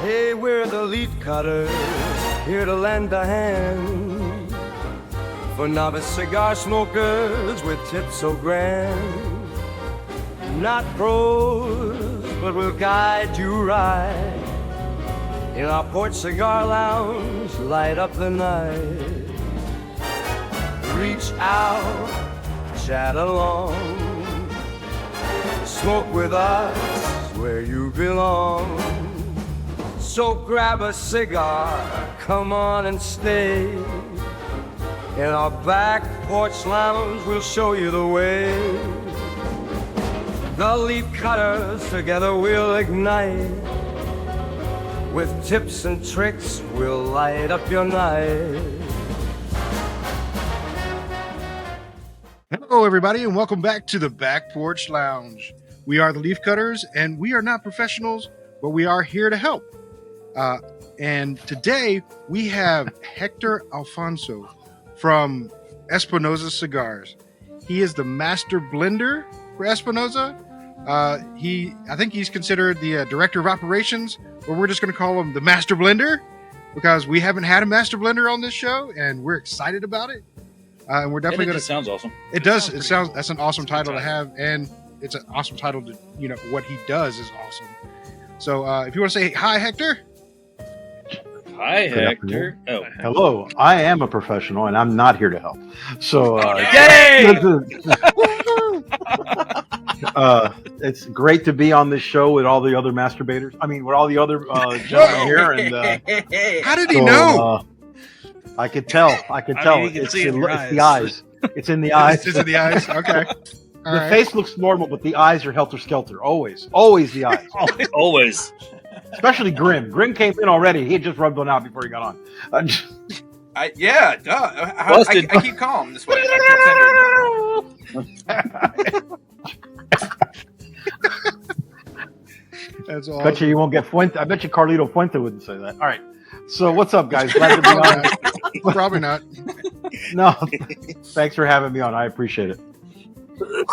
Hey, we're the leaf cutters, here to lend a hand for novice cigar smokers with tips so grand. Not pros, but we'll guide you right in our Porch Cigar Lounge, light up the night. Reach out, chat along, smoke with us where you belong. So grab a cigar, come on and stay. In our back porch lounge, we'll show you the way. The leaf cutters, together we'll ignite. With tips and tricks, we'll light up your night. Hello, everybody, and welcome back to the Back Porch Lounge. We are the Leaf Cutters, and we are not professionals, but we are here to help. And today we have Hector Alfonso from Espinosa Cigars. He is the master blender for Espinosa. I think he's considered the director of operations, or we're just going to call him the master blender because we haven't had a master blender on this show, and we're excited about it. And we're definitely going to. Sounds awesome. It does. It sounds. That's an awesome title to have, and it's an awesome title to what he does is awesome. So if you want to say hi, Hector. Hi, Hector. Oh, hello. I am a professional, and I'm not here to help. So, yay! It's great to be on this show with all the other masturbators. I mean, with all the other gentlemen here. And how did he know? I could tell. I could tell. It's the eyes. It's in the eyes. It's in the eyes. Okay. The face looks normal, but the eyes are helter skelter. Always the eyes. Always. Especially Grimm. Grimm came in already. He had just rubbed one out before he got on. I keep calm this way. That's all. Bet you won't get Fuente. I bet you Carlito Fuente wouldn't say that. All right. So what's up, guys? Glad to be on. Probably not. No. Thanks for having me on. I appreciate it.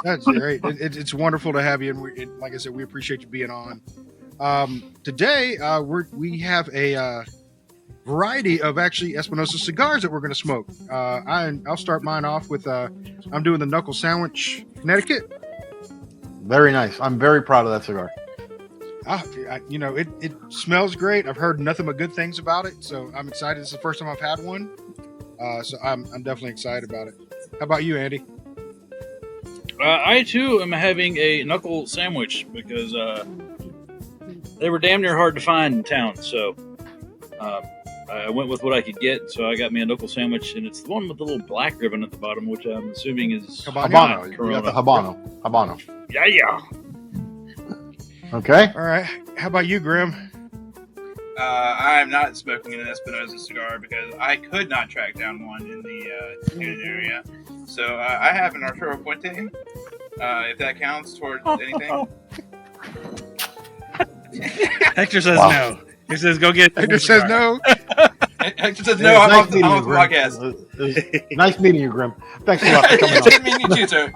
That's great. It's wonderful to have you, and like I said, we appreciate you being on. Today, we have a variety of actually Espinosa cigars that we're going to smoke. I'll start mine off with I'm doing the Knuckle Sandwich, Connecticut. Very nice. I'm very proud of that cigar. It smells great. I've heard nothing but good things about it, so I'm excited. This is the first time I've had one, so I'm definitely excited about it. How about you, Andy? I too am having a Knuckle Sandwich because they were damn near hard to find in town, so I went with what I could get. So I got me a Knuckle Sandwich, and it's the one with the little black ribbon at the bottom, which I'm assuming is Habano. You got the Habano. Yeah. Okay. All right. How about you, Grimm? I'm not smoking an Espinosa cigar because I could not track down one in the Unit area. So I have an Arturo Fuente, if that counts towards anything. Hector says no. He says go get. Hector says no. Hector says no. I'm off the podcast. Nice meeting you, Grimm. Thanks a lot for coming on. Good meeting you too, sir.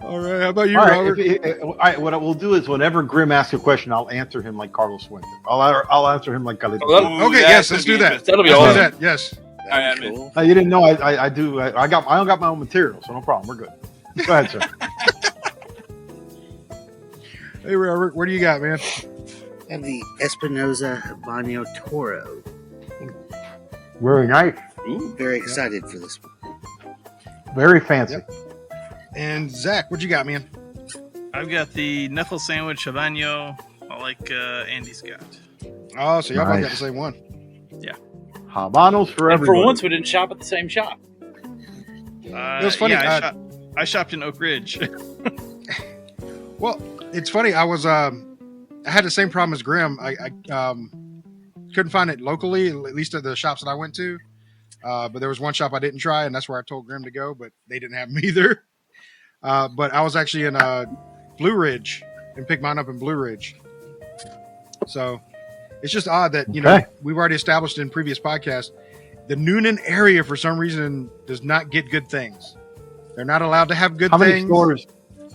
All right. How about you, Robert? All right. What we'll do is whenever Grimm asks a question, I'll answer him like Carlos Fuente. I'll answer him like Carlito. Okay. Yes. Let's do that. That'll be awesome. Yes. Cool. You didn't know I do. I don't got my own material, so no problem. We're good. Go ahead, sir. Hey, Robert, what do you got, man? I have the Espinosa Habano Toro. Very nice. Very excited for this one. Very fancy. Yep. And Zach, what you got, man? I've got the Knuckle Sandwich Habano, like Andy's got. Oh, so y'all both got the same one. Yeah. Habanos for And everybody. for once, we didn't shop at the same shop. It was funny. Yeah, I shopped in Oak Ridge. Well, it's funny. I had the same problem as Grimm. I couldn't find it locally, at least at the shops that I went to. But there was one shop I didn't try, and that's where I told Grimm to go, but they didn't have them either. But I was actually in Blue Ridge and picked mine up in Blue Ridge. So it's just odd that, we've already established in previous podcasts, the Noonan area for some reason does not get good things. They're not allowed to have good things.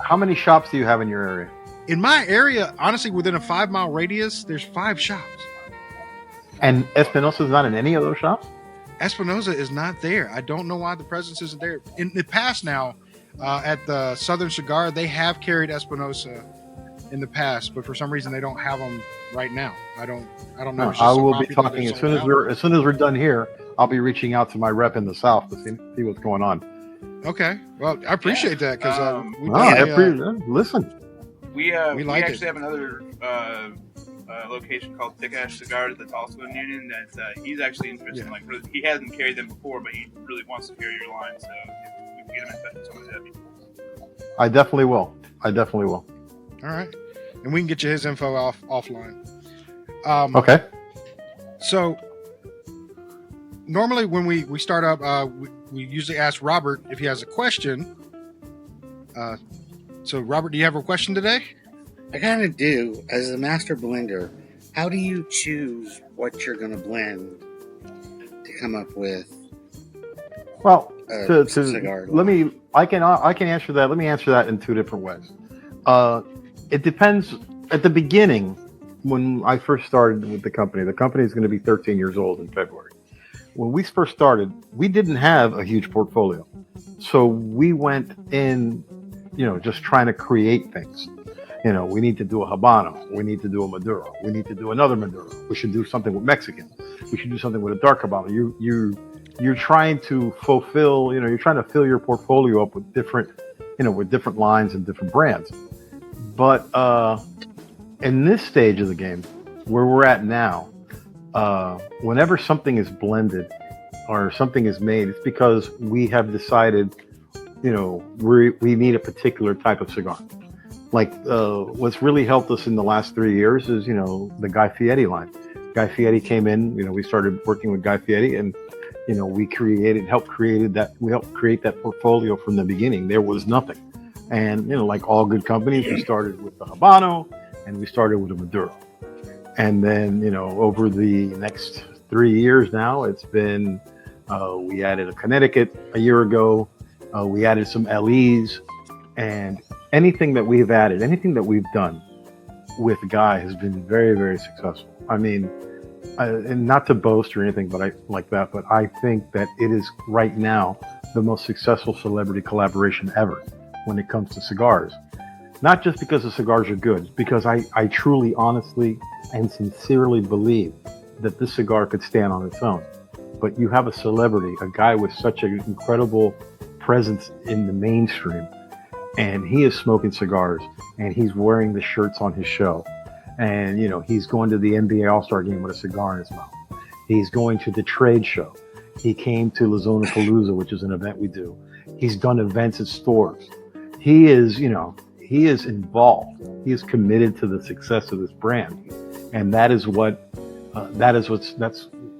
How many shops do you have in your area? in my area, honestly, within a 5-mile radius, there's 5 shops. And Espinosa is not in any of those shops? Espinosa is not there. I don't know why the presence isn't there. In the past now, at the Southern Cigar, they have carried Espinosa in the past, but for some reason they don't have them right now. I don't know. It's just I so will be popular talking they're as soon as sold out. we're done here. I'll be reaching out to my rep in the South to see what's going on. Okay. Well, I appreciate that because Listen. We like actually have another location called Thick Ash Cigars that's also in Union that he's actually interested in. Like, he hasn't carried them before, but he really wants to carry your line. So if we can get him in touch with somebody, that'd be cool. I definitely will. All right, and we can get you his info offline. Okay. So normally when we start up, we usually ask Robert if he has a question. So Robert, do you have a question today? I kind of do. As a master blender, how do you choose what you're going to blend to come up with? Uh, Well, cigar. I can answer that. Let me answer that in 2 different ways. It depends. At the beginning, when I first started with the company is going to be 13 years old in February. When we first started, we didn't have a huge portfolio. So we went in, just trying to create things. We need to do a Habano. We need to do a Maduro. We need to do another Maduro. We should do something with Mexican. We should do something with a dark Habano. You're trying to fulfill, you're trying to fill your portfolio up with different lines and different brands. But in this stage of the game, where we're at now, whenever something is blended or something is made, it's because we have decided, we need a particular type of cigar. Like what's really helped us in the last 3 years is, the Guy Fieri line. Guy Fieri came in, we started working with Guy Fieri, and we helped create that portfolio from the beginning. There was nothing. And, like all good companies, we started with the Habano and we started with a Maduro. And then, over the next 3 years now, it's been, we added a Connecticut a year ago. We added some LEs, and anything that we've done with Guy has been very, very successful. I mean, and not to boast or anything, but I think that it is right now the most successful celebrity collaboration ever when it comes to cigars. Not just because the cigars are good, because I truly, honestly, and sincerely believe that this cigar could stand on its own. But you have a celebrity, a guy with such an incredible presence in the mainstream, and he is smoking cigars, and he's wearing the shirts on his show. And, he's going to the NBA All-Star game with a cigar in his mouth. He's going to the trade show. He came to Lazona Palooza, which is an event we do. He's done events at stores. He is involved. He is committed to the success of this brand. And that's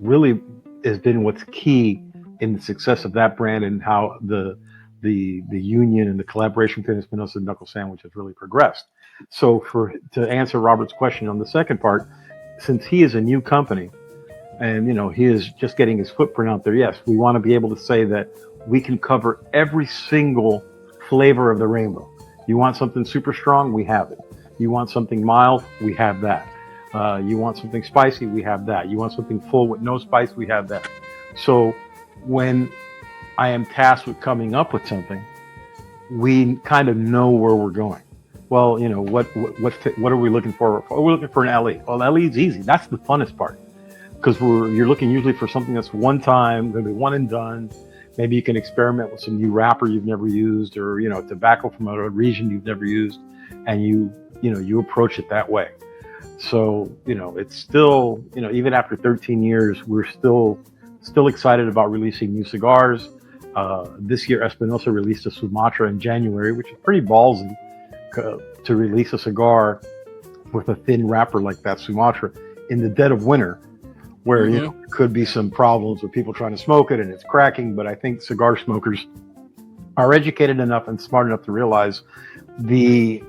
really has been what's key in the success of that brand, and how the union and the collaboration between Espinosa and Knuckle Sandwich has really progressed. So to answer Robert's question on the second part, since he is a new company and, he is just getting his footprint out there, yes, we want to be able to say that we can cover every single flavor of the rainbow. You want something super strong? We have it. You want something mild? We have that. You want something spicy? We have that. You want something full with no spice? We have that. So when I am tasked with coming up with something, we kind of know where we're going. Well, what are we looking for? We're looking for an LE. Well, LE is easy. That's the funnest part, because you're looking usually for something that's one time, going to be one and done. Maybe you can experiment with some new wrapper you've never used, or tobacco from a region you've never used, and you approach it that way. So it's still even after 13 years, we're still excited about releasing new cigars. This year, Espinosa released a Sumatra in January, which is pretty ballsy to release a cigar with a thin wrapper like that Sumatra in the dead of winter, where there could be some problems with people trying to smoke it and it's cracking. But I think cigar smokers are educated enough and smart enough to realize the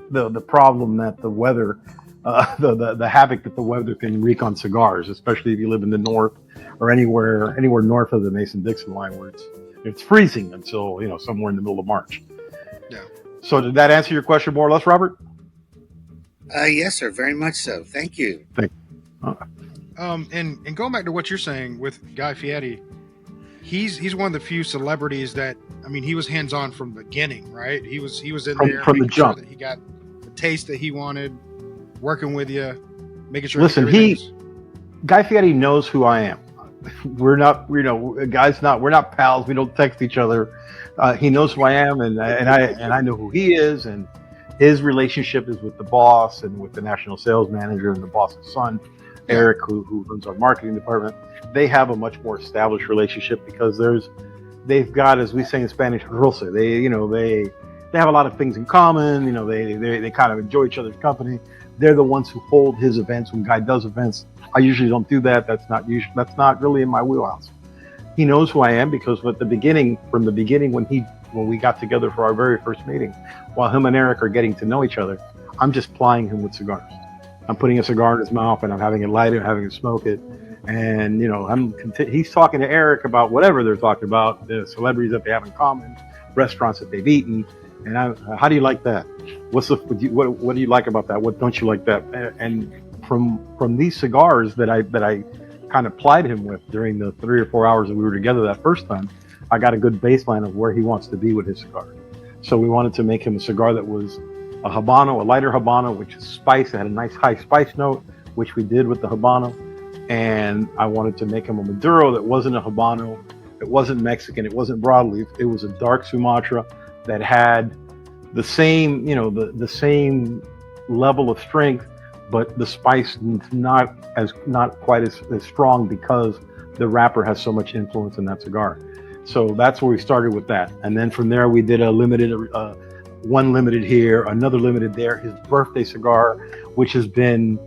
problem that the weather, the havoc that the weather can wreak on cigars, especially if you live in the north or anywhere north of the Mason-Dixon line, where it's freezing until somewhere in the middle of March. Yeah. So did that answer your question more or less, Robert? Yes, sir. Very much so. Thank you. And going back to what you're saying with Guy Fieri, he's one of the few celebrities that, I mean, he was hands on from the beginning, right? He was in there From the making sure jump. that he got the taste that he wanted, working with you, making sure. Listen, Guy Fieri knows who I am. We're not, we're not pals. We don't text each other. He knows who I am, and I know who he is, and his relationship is with the boss and with the national sales manager and the boss's son, Eric, who runs our marketing department. They have a much more established relationship because they've got, as we say in Spanish, roce. They have a lot of things in common. They kind of enjoy each other's company. They're the ones who hold his events when Guy does events. I usually don't do that. That's not really in my wheelhouse. He knows who I am because from the beginning, when we got together for our very first meeting, while him and Eric are getting to know each other, I'm just plying him with cigars. I'm putting a cigar in his mouth and I'm having it light it, having him smoke it. And, he's talking to Eric about whatever they're talking about, the celebrities that they have in common, restaurants that they've eaten. And how do you like that? What do you like about that? What don't you like that? And from these cigars that I kind of plied him with during the 3 or 4 hours that we were together that first time, I got a good baseline of where he wants to be with his cigar. So we wanted to make him a cigar that was a Habano, a lighter Habano, which is spice. It had a nice high spice note, which we did with the Habano. And I wanted to make him a Maduro that wasn't a Habano. It wasn't Mexican. It wasn't broadleaf. It was a dark Sumatra that had the same, the same level of strength, but the spice not quite as strong because the wrapper has so much influence in that cigar. So that's where we started with that. And then from there, we did a limited, one limited here, another limited there, his birthday cigar, which has been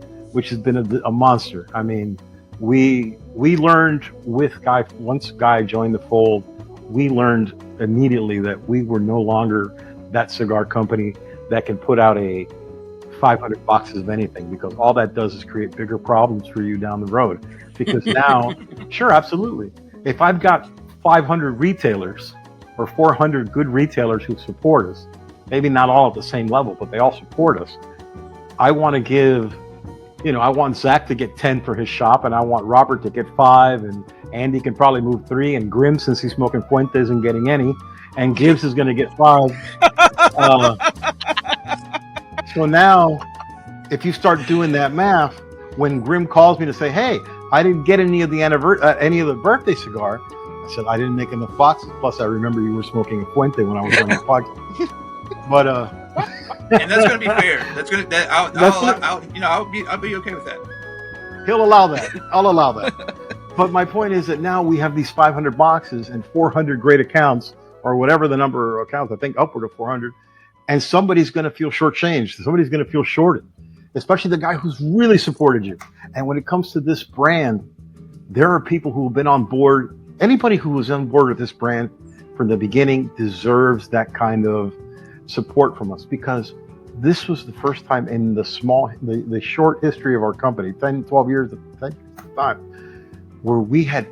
a monster. I mean, we learned with Guy, once Guy joined the fold, we learned immediately that we were no longer that cigar company that can put out a 500 boxes of anything, because all that does is create bigger problems for you down the road. Because now, sure, absolutely. If I've got 500 retailers or 400 good retailers who support us, maybe not all at the same level, but they all support us. I want to give, I want Zach to get 10 for his shop, and I want Robert to get 5, and Andy can probably move 3, and Grimm, since he's smoking Fuente, isn't getting any, and Gibbs is going to get 5. So now, if you start doing that math, when Grimm calls me to say, "Hey, I didn't get any of the birthday cigar," I said, "I didn't make enough boxes. Plus, I remember you were smoking a Fuente when I was on the podcast." But and that's going to be fair. I'll be okay with that. He'll allow that. I'll allow that. But my point is that now we have these 500 boxes and 400 great accounts, or whatever the number of accounts, I think upward of 400. And somebody's going to feel shortchanged. Somebody's going to feel shorted, especially the guy who's really supported you. And when it comes to this brand, there are people who have been on board. Anybody who was on board with this brand from the beginning deserves that kind of support from us, because this was the first time in the short history of our company, 10, 12 years of time, where we had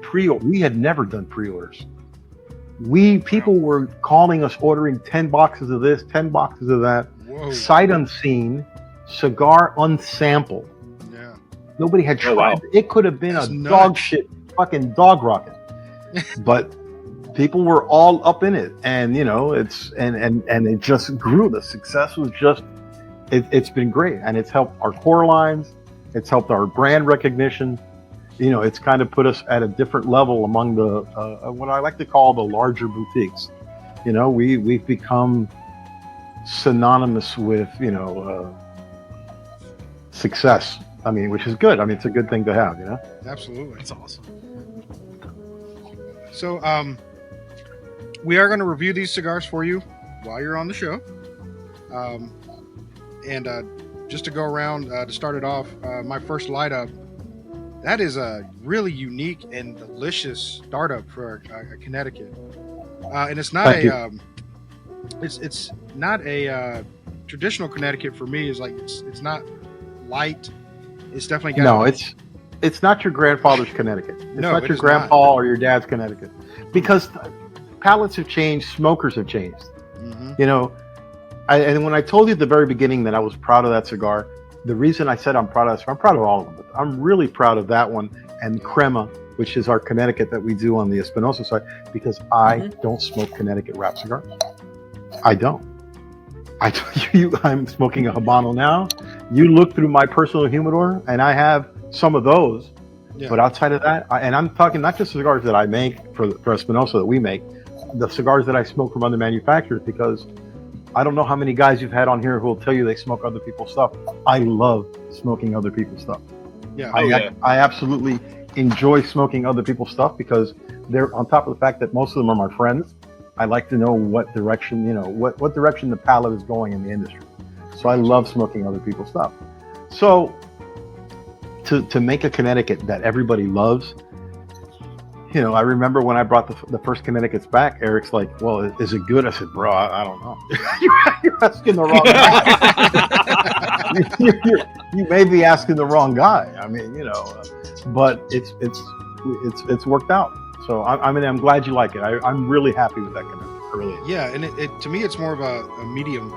never done pre-orders. People were calling us, ordering 10 boxes of this, 10 boxes of that. Whoa. Sight unseen, cigar unsampled. Yeah. Nobody had tried. Oh, wow. It could have been That's a nuts. dog shit fucking dog rocket. But people were all up in it, and and it just grew. The success was just, it's been great, and it's helped our core lines. It's helped our brand recognition. It's kind of put us at a different level among the what I like to call the larger boutiques. We've become synonymous with success. I mean, which is good. I mean, it's a good thing to have. Absolutely. That's awesome. So, we are going to review these cigars for you while you're on the show. And just to go around to start it off, my first light up. That is a really unique and delicious startup for Connecticut, and it's not it's not a traditional Connecticut for me. Is like it's not light. It's definitely got it's not your grandfather's Connecticut. It's not your grandpa or your dad's Connecticut, because palates have changed, smokers have changed. Mm-hmm. And when I told you at the very beginning that I was proud of that cigar, the reason I said I'm proud of this, I'm proud of all of them, but I'm really proud of that one and Crema, which is our Connecticut that we do on the Espinosa side, because I don't smoke Connecticut wrap cigars. I don't. I'm smoking a Habano now. You look through my personal humidor, and I have some of those. Yeah. But outside of that, and I'm talking not just cigars that I make for Espinosa that we make, the cigars that I smoke from other manufacturers, because I don't know how many guys you've had on here who will tell you they smoke other people's stuff. I love smoking other people's stuff. Yeah, I absolutely enjoy smoking other people's stuff because they're on top of the fact that most of them are my friends. I like to know what direction, what direction the palette is going in the industry. So I love smoking other people's stuff. So to make a Connecticut that everybody loves, I remember when I brought the first Connecticut's back, Eric's like, well, is it good? I said, bro, I don't know. You're asking the wrong guy. you may be asking the wrong guy. I mean, but it's worked out. So I'm glad you like it. I'm really happy with that Connecticut. I really am. Yeah, and it to me, it's more of a medium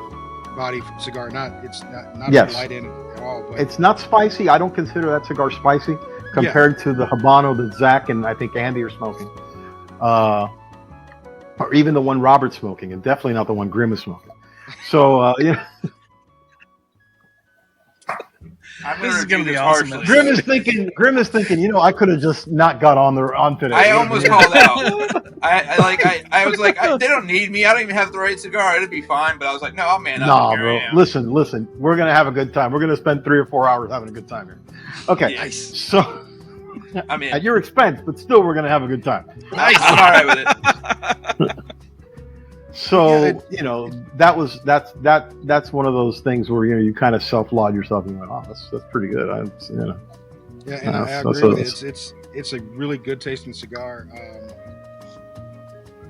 body cigar. It's not yes. light in at all. But it's not spicy. I don't consider that cigar spicy compared to the Habano that Zach and I think Andy are smoking, or even the one Robert's smoking, and definitely not the one Grimm is smoking. So this is going to be awesome. Grimm is thinking, I could have just not got on today. I almost called out. I was like, they don't need me. I don't even have the right cigar. It'd be fine. But I was like, no, man. Nah, bro. Listen. We're going to have a good time. We're going to spend 3 or 4 hours having a good time here. Okay. Nice. So, I mean, at your expense, but still, we're going to have a good time. Nice. I'm all right with it. So that's one of those things where you kind of self-laud yourself and you went, oh, that's pretty good. I agree with it. It's a really good tasting cigar.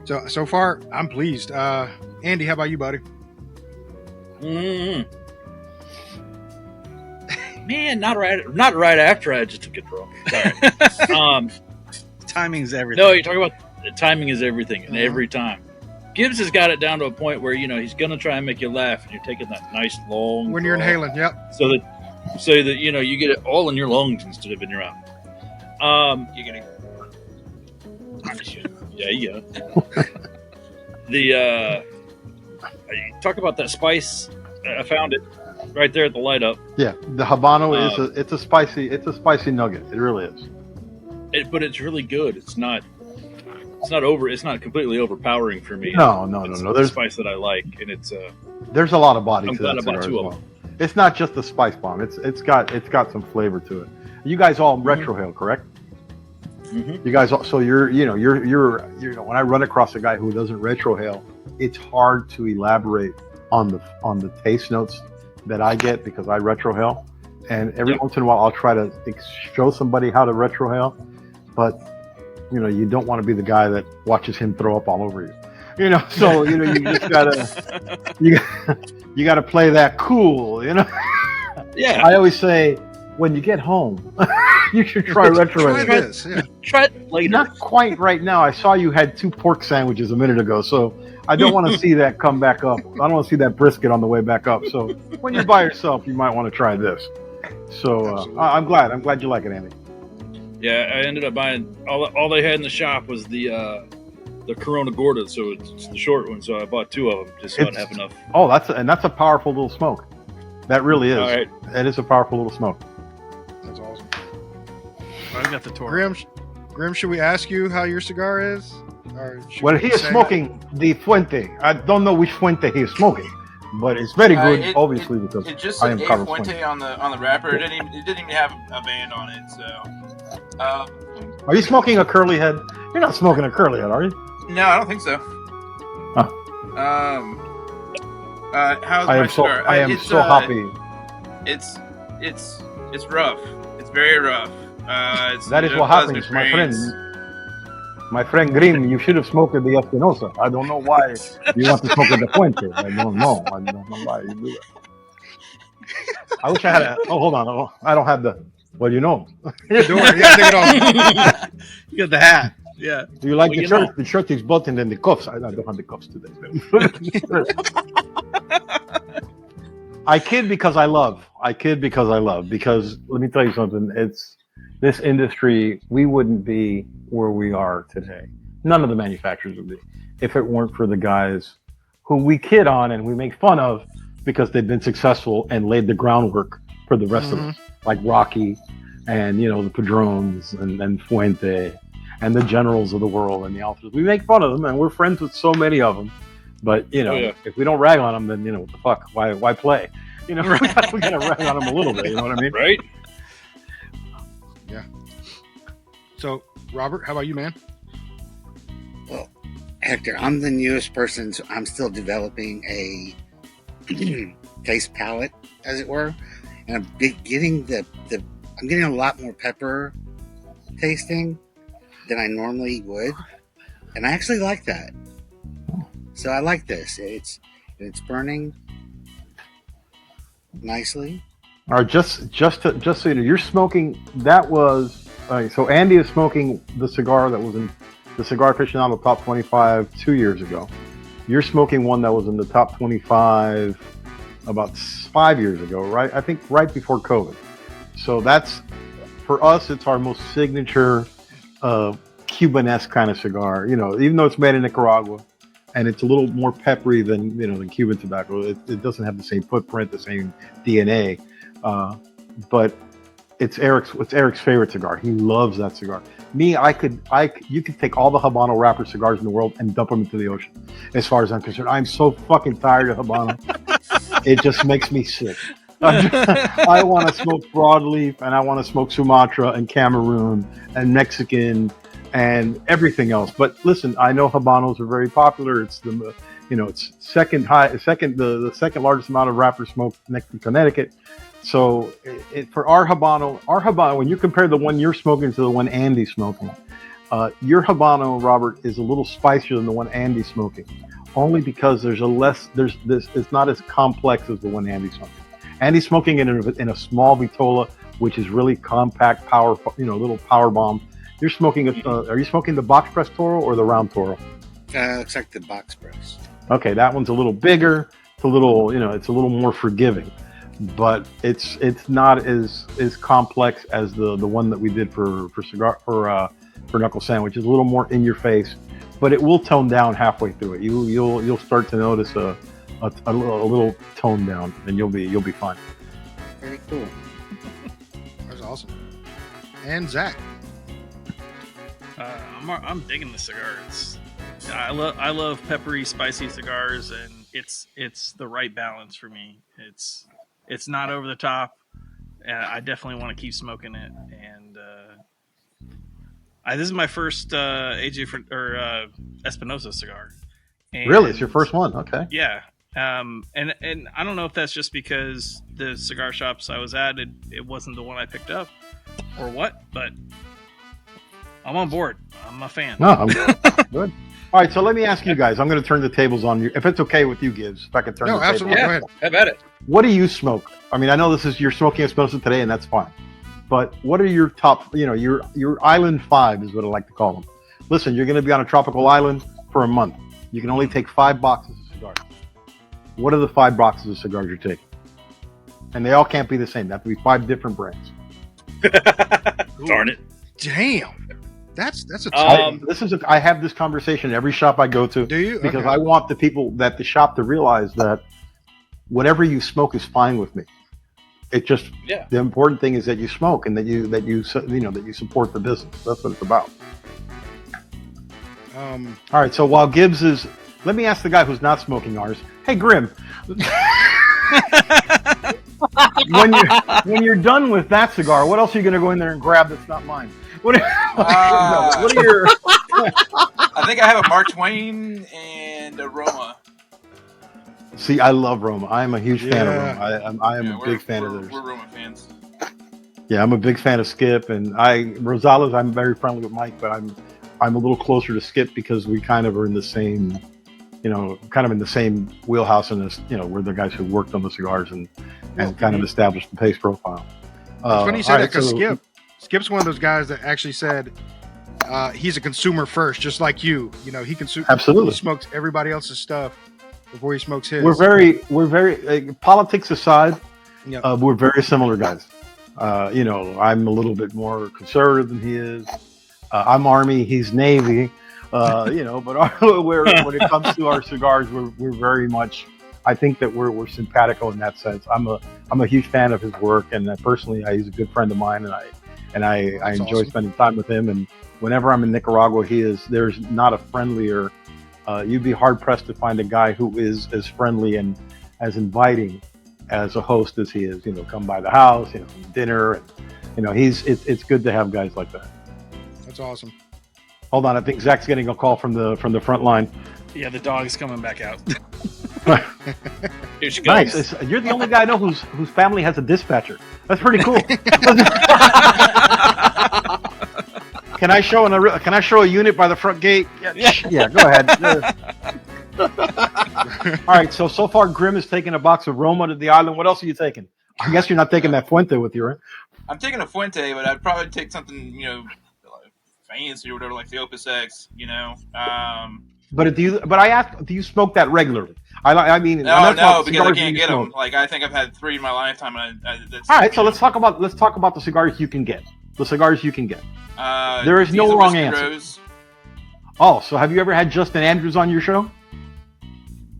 So far I'm pleased. Andy, how about you, buddy? Man, not right after I just took it wrong. Sorry. Timing's everything. No, you're talking about timing is everything, and every time. Gibbs has got it down to a point where he's going to try and make you laugh, and you're taking that nice long when you're inhaling, yep. So that you get it all in your lungs instead of in your mouth. You're gonna. Yeah. Talk about that spice. I found it right there at the light up. Yeah, the Habano it's a spicy nugget. It really is. But it's really good. It's not completely overpowering for me. No. There's spice that I like, and it's there's a lot of body I'm to glad that I bought cigar two as of well. It's not just the spice bomb. It's got some flavor to it. You guys all retrohale, correct? Mm-hmm. You guys, so you're when I run across a guy who doesn't retrohale, it's hard to elaborate on the taste notes that I get because I retrohale, and every once in a while I'll try to show somebody how to retrohale, but you don't want to be the guy that watches him throw up all over you. So you just gotta you gotta play that cool. Yeah. I always say when you get home, you should try retrohale. Try this. Yeah. Try it later. Not quite right now. I saw you had 2 pork sandwiches a minute ago, so I don't want to see that come back up. I don't want to see that brisket on the way back up. So when you're by yourself, you might want to try this. So I'm glad you like it, Andy. Yeah, I ended up buying all they had in the shop was the Corona Gorda, so it's the short one. So I bought 2 of them just so I'd have enough. Oh, that's a powerful little smoke. That really is. All right. It is a powerful little smoke. That's awesome. I got the tour. Grimm, should we ask you how your cigar is? Well, he is smoking the Fuente. I don't know which Fuente he is smoking, but it's very good, obviously, because it just I am said Carlos Fuente Fuente. on the wrapper. It didn't even have a band on it. So, are you smoking a curly head? You're not smoking a curly head, are you? No, I don't think so. Huh. How's my cigar? I am so happy. It's rough. It's very rough. That is what happens, my friend. My friend Grimm, you should have smoked the Espinosa. I don't know why you want to smoke the Fuente. I don't know why you do that. I wish I had hold on. I don't have the. Well, you know. You got the hat. Yeah. Do you like the shirt? The shirt is buttoned and the cuffs. I don't have the cuffs today. I kid because I love. Because let me tell you something. It's this industry. We wouldn't be where we are today. None of the manufacturers would be if it weren't for the guys who we kid on and we make fun of because they've been successful and laid the groundwork for the rest of us, like Rocky and the Padrones and Fuente and the Generals of the world and the Alphas. We make fun of them and we're friends with so many of them. But if we don't rag on them, then what the fuck? Why play? We gotta rag on them a little bit. You know what I mean? Right? Yeah. So, Robert, how about you, man? Well, Hector, I'm the newest person, so I'm still developing a taste palette, as it were, and I'm getting I'm getting a lot more pepper tasting than I normally would, and I actually like that. So I like this. It's burning nicely. All right, just so you know, you're smoking. That was so Andy is smoking the cigar that was in the Cigar Aficionado Top 25 2 years ago. You're smoking one that was in the Top 25 about 5 years ago, right? I think right before COVID. So that's, for us, it's our most signature Cuban-esque kind of cigar. Even though it's made in Nicaragua, and it's a little more peppery than than Cuban tobacco. It doesn't have the same footprint, the same DNA, but it's Eric's favorite cigar. He loves that cigar. Me, you could take all the Habano wrapper cigars in the world and dump them into the ocean. As far as I'm concerned, I'm so fucking tired of Habano. It just makes me sick. I want to smoke broadleaf, and I want to smoke Sumatra and Cameroon and Mexican and everything else. But listen, I know Habanos are very popular. It's it's the second largest amount of wrapper smoked next to Connecticut. So for our Habano, when you compare the one you're smoking to the one Andy's smoking, your Habano, Robert, is a little spicier than the one Andy's smoking, only because it's not as complex as the one Andy's smoking. Andy's smoking it in a small vitola, which is really compact, little power bomb. You're smoking are you smoking the box press Toro or the round Toro? Looks like the box press. Okay, that one's a little bigger. It's a little, it's a little more forgiving, but it's not as complex as the one that we did for Knuckle Sandwich. It's a little more in your face, but it will tone down halfway through it. You'll start to notice a little tone down, and you'll be fine. Very cool. That's awesome. And Zach. I'm digging the cigars. I love peppery, spicy cigars, and it's the right balance for me. It's not over the top. I definitely want to keep smoking it, and this is my first Espinosa cigar. And really, it's your first one? Okay. Yeah. And I don't know if that's just because the cigar shops I was at, it wasn't the one I picked up, or what, but I'm on board. I'm a fan. No, I'm good. All right, so let me ask you guys. I'm going to turn the tables on you. If it's okay with you, Gibbs, if I can turn the tables. Absolutely. Go ahead. Have at it. What do you smoke? I mean, I know you're smoking Espinosa today, and that's fine. But what are your top, your island 5 is what I like to call them. Listen, you're going to be on a tropical island for a month. You can only take 5 boxes of cigars. What are the 5 boxes of cigars you're taking? And they all can't be the same. They have to be 5 different brands. Darn it. Damn. That's a I have this conversation every shop I go to. Do you? Because Okay. I want the people at the shop to realize that whatever you smoke is fine with me. It just the important thing is that you smoke and that you support the business. That's what it's about. All right. So while Gibbs is, let me ask the guy who's not smoking ours. Hey, Grimm. when you're done with that cigar, what else are you going to go in there and grab that's not mine? What are your? I think I have a Mark Twain and a RoMa. See, I love RoMa. I am a huge fan of RoMa. I am a big fan of theirs. We're RoMa fans. Yeah, I'm a big fan of Skip, and Rosales. I'm very friendly with Mike, but I'm a little closer to Skip because we kind of are in the same, kind of in the same wheelhouse in this. We're the guys who worked on the cigars and kind of established the taste profile. It's funny you say that because Skip's one of those guys that actually said he's a consumer first, just like you. He Absolutely. He smokes everybody else's stuff, before he smokes his. We're very politics aside. Yep. We're very similar guys. I'm a little bit more conservative than he is. I'm Army, he's Navy. But when it comes to our cigars, we're very much. I think that we're simpatico in that sense. I'm a huge fan of his work, and personally, he's a good friend of mine, and I enjoy awesome. spending time with him. And whenever I'm in Nicaragua, there's not a friendlier. You'd be hard pressed to find a guy who is as friendly and as inviting as a host as he is. Come by the house, dinner, and it's good to have guys like that. That's awesome. Hold on, I think Zach's getting a call from the front line. Yeah, the dog's coming back out. Here she goes. Nice. You're the only guy I know whose family has a dispatcher. That's pretty cool. Can I show a unit by the front gate? Yeah, go ahead. All right. So far, Grimm is taking a box of RoMa to the island. What else are you taking? I guess you're not taking that Fuente with you, right? I'm taking a Fuente, but I'd probably take something, like fancy or whatever, like the Opus X, But I asked, do you smoke that regularly? I mean, No, that's because I cigars can't you get them. smoke. Like, I think I've had 3 in my lifetime. That's, All right, so let's talk about the cigars you can get. The cigars you can get. There is no Diesel wrong Whiskey answer. Rose. Oh, so have you ever had Justin Andrews on your show?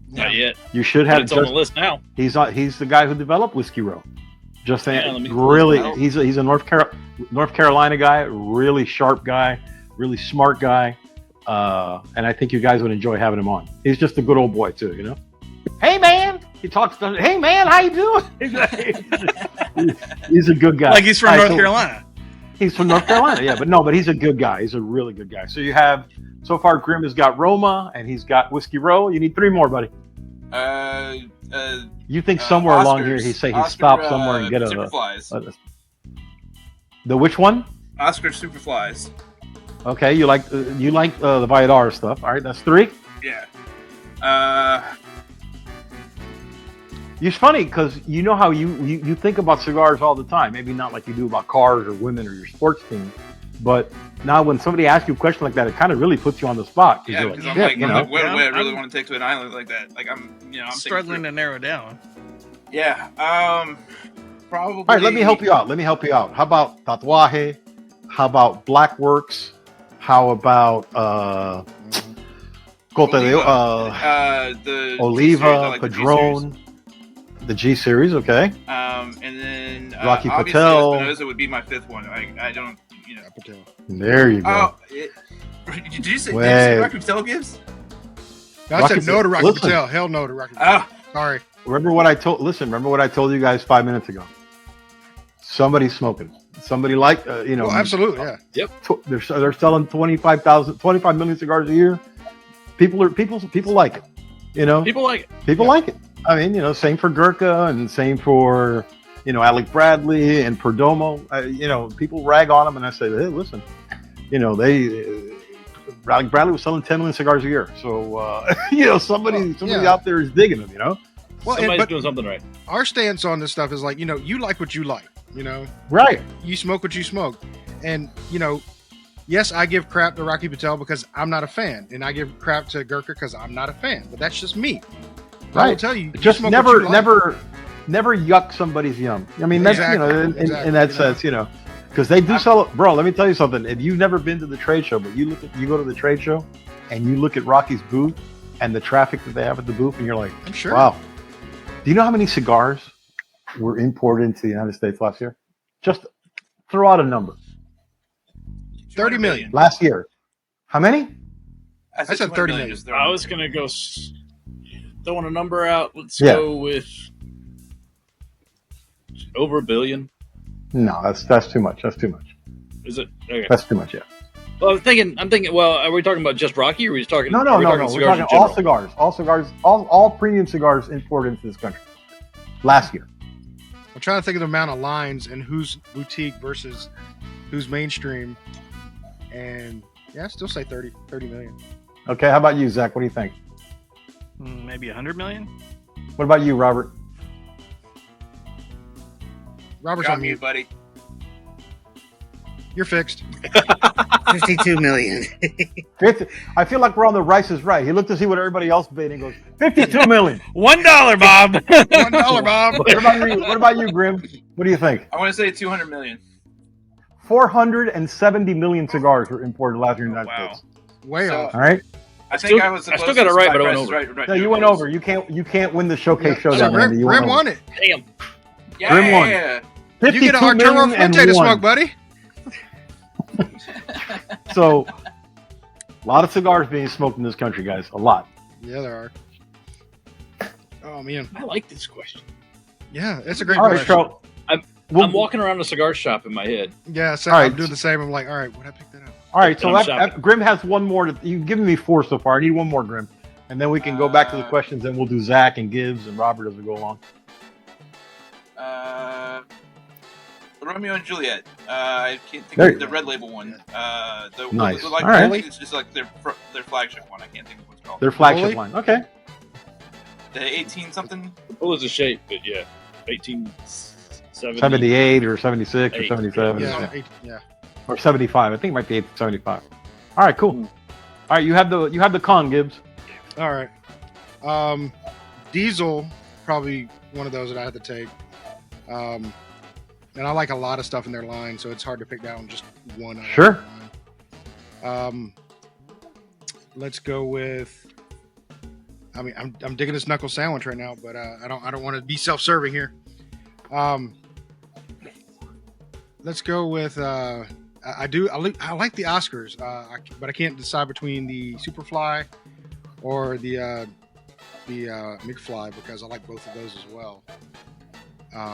Not yet. You should But have. it's on the list now. He's the guy who developed Whiskey Row. Justin, Yeah, let me really, close it he's a North Carolina guy, really sharp guy, really smart guy, and I think you guys would enjoy having him on. He's just a good old boy too, Hey man, he talks to. Hey man, how you doing? He's a good guy. Like he's from All right, North so- Carolina. He's from North Carolina, yeah, but he's a good guy. He's a really good guy. So you have, so far, Grimm has got RoMa and he's got Whiskey Row. You need 3 more, buddy. You think somewhere along here he stopped somewhere and get Superflies. The which one? Oscar Superflies. Okay, you like the Valladar stuff. All right, that's 3. Yeah. It's funny because you know how you think about cigars all the time. Maybe not like you do about cars or women or your sports team, but now when somebody asks you a question like that, it kind of really puts you on the spot. Yeah, you're because like, I'm like, you know? what do I really I'm- want to take to an island like that? Like, I'm Struggling to narrow down. Yeah. Probably. All right, let me help you out. How about Tatuaje? How about Blackworks? How about Cote de the Oliva, like the Padron, the G series, okay. And then Rocky obviously Patel. Espinosa would be my 5th one. I don't, Patel. There you go. Did you say Wait. Rocky Patel gives? I Rocky said no to Rocky Listen. Patel. Hell no to Rocky Patel. Sorry. Remember what I told you guys 5 minutes ago. Somebody's smoking. Somebody like Well, absolutely, yeah. They're selling 25 million cigars a year. People like it. People like it. People like it. I mean, same for Gurkha and same for Alec Bradley and Perdomo. People rag on them, and I say, hey, listen, Alec Bradley was selling 10 million cigars a year. So somebody yeah. out there is digging them. Well, Somebody's but doing something right. our stance on this stuff is like, you like what you like. Right. You smoke what you smoke, and yes, I give crap to Rocky Patel because I'm not a fan, and I give crap to Gurkha because I'm not a fan. But that's just me. I will Right. tell you, Just smoke what you like. never yuck somebody's yum. I mean, that's Exactly. in that sense, because they do sell it. Bro, let me tell you something. If you've never been to the trade show, but you go to the trade show and you look at Rocky's booth and the traffic that they have at the booth, and you're like, I'm sure. wow. Do you know how many cigars were imported into the United States last year? Just throw out a number. 30 million. Last year. How many? I said 30 million. Just I was gonna go throwing a number out. Let's Yeah. go with over $1 billion. No, that's too much. That's too much. Is it? Okay. That's too much, yeah. Well, I'm thinking. Well, are we talking about just Rocky, or are we just talking? No. are we We're cigars talking in all general? cigars, all premium cigars imported into this country last year. I'm trying to think of the amount of lines and who's boutique versus who's mainstream. And yeah, I still say 30 million. Okay, how about you, Zach? What do you think? Maybe 100 million. What about you, Robert? Robert's Got on me, mute. buddy. You're fixed. 52 million. 50, I feel like we're on the Rice is Right. He looked to see what everybody else bid and goes, 52 million. $1, Bob. $1, Bob. What about you, Grimm? What do you think? I want to say 200 million. 470 million cigars were imported last year in the United States. Way So- off. All right. I think I was. I still got it right, but I went over. No, you went over. You can't win the showcase showdown. Grim, Andy. You Grim went won over. it. Damn. Yeah, Grim won. yeah. You get 52 an Arturo million and Fuente to one. smoke, buddy. So, a lot of cigars being smoked in this country, guys. A lot. Yeah, there are. Oh man. I like this question. Yeah, it's a great All right, question. so I'm walking around a cigar shop in my head. Yeah, so All I'm right. doing the same. I'm like, all right, would I pick that up? all right. So I'm shopping. Grim has one more. You've given me 4 so far. I need one more, Grim, and then we can go back to the questions, and we'll do Zach and Gibbs and Robert as we go along. Romeo and Juliet. I can't think There of you the go. red label one. Nice. The, like, All right. It's just like their flagship one. I can't think of what's called. Their flagship Bully? line. Okay. The 18 something. What was the shape? But yeah, 1870. 78 or 76 or Eight. 77 Yeah, yeah. or 75. I think it might be 75. All right, cool. All right, you have the con, Gibbs. All right. Diesel, probably one of those that I had to take. And I like a lot of stuff in their line, so it's hard to pick down just one. Sure. Let's go with. I mean, I'm digging this Knuckle Sandwich right now, but I don't want to be self-serving here. Let's go with. I like the Oscars, but I can't decide between the Superfly or the McFly because I like both of those as well.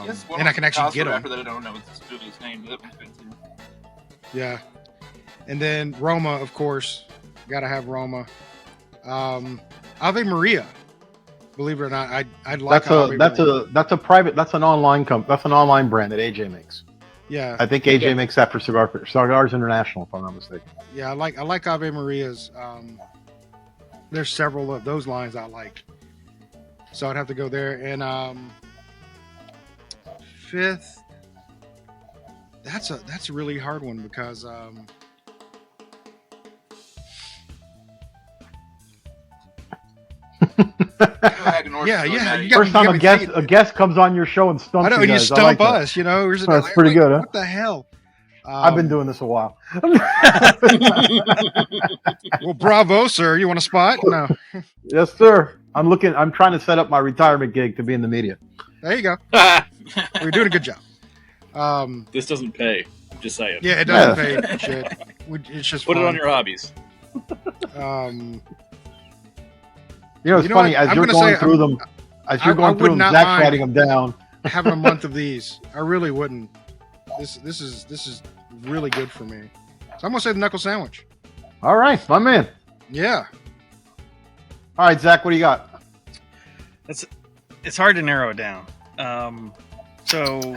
Yes, And I can actually get them. Rapper that I don't know its studio's name. That one's good too. Yeah. And then RoMa, of course. Gotta have RoMa. Ave Maria. Believe it or not, I'd like Ave Maria. That's an online that's an online brand that AJ makes. Yeah. I think AJ makes that for Cigars International, if I'm not mistaken. Yeah, I like Ave Maria's. There's several of those lines I like. So I'd have to go there. And fifth, that's a really hard one because yeah. You First got time me a guest thinking. a guest comes on your show and stumps I know, you and you guys. I stump like that. us, you know. We're just That's like, pretty good, huh? What the hell? I've been doing this a while. Well, bravo, sir. You want a spot? No. Yes, sir. I'm trying to set up my retirement gig to be in the media. There you go. We're doing a good job. This doesn't pay. I'm just saying. Yeah, it doesn't pay shit. It's just Put it fun. on your hobbies. It's funny as you're going through them. As you're going through them, Zach's writing them down. Having a month of these, I really wouldn't. This is really good for me. So I'm gonna say the Knuckle Sandwich. All right, my man. Yeah. All right, Zach, what do you got? It's hard to narrow it down. So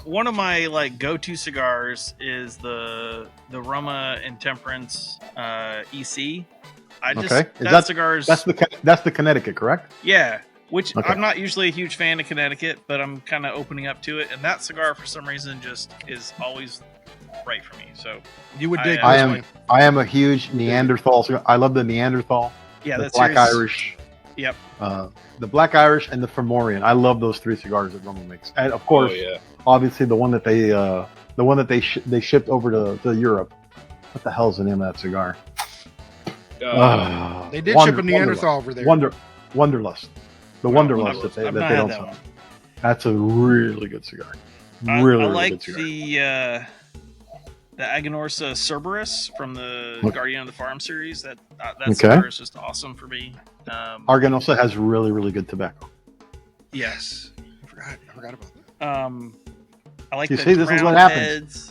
one of my go-to cigars is the RoMa Intemperance EC. That's the Connecticut, correct? Yeah, which Okay. I'm not usually a huge fan of Connecticut, but I'm kind of opening up to it, and that cigar for some reason just is always right for me. So You would dig I this am- one. I am a huge Neanderthal cigar. I love the Neanderthal. yeah, the that's Black Irish. Yep. The Black Irish and the Fomorian. I love those 3 cigars that RoMa makes, and of course, Oh, yeah. obviously the one that they shipped over to Europe. What the hell's the name of that cigar? They did ship a Neanderthal over there. Wanderlust. The Wanderlust that they I've not don't had that sell. one. That's a really good cigar. I Really like good cigar. the Aganorsa Cerberus from the Okay. Guardian of the Farm series. That Okay. cigar is just awesome for me. Arganosa has really, really good tobacco. Yes. I forgot about that. I like You the see, this is what Crowned happens. Heads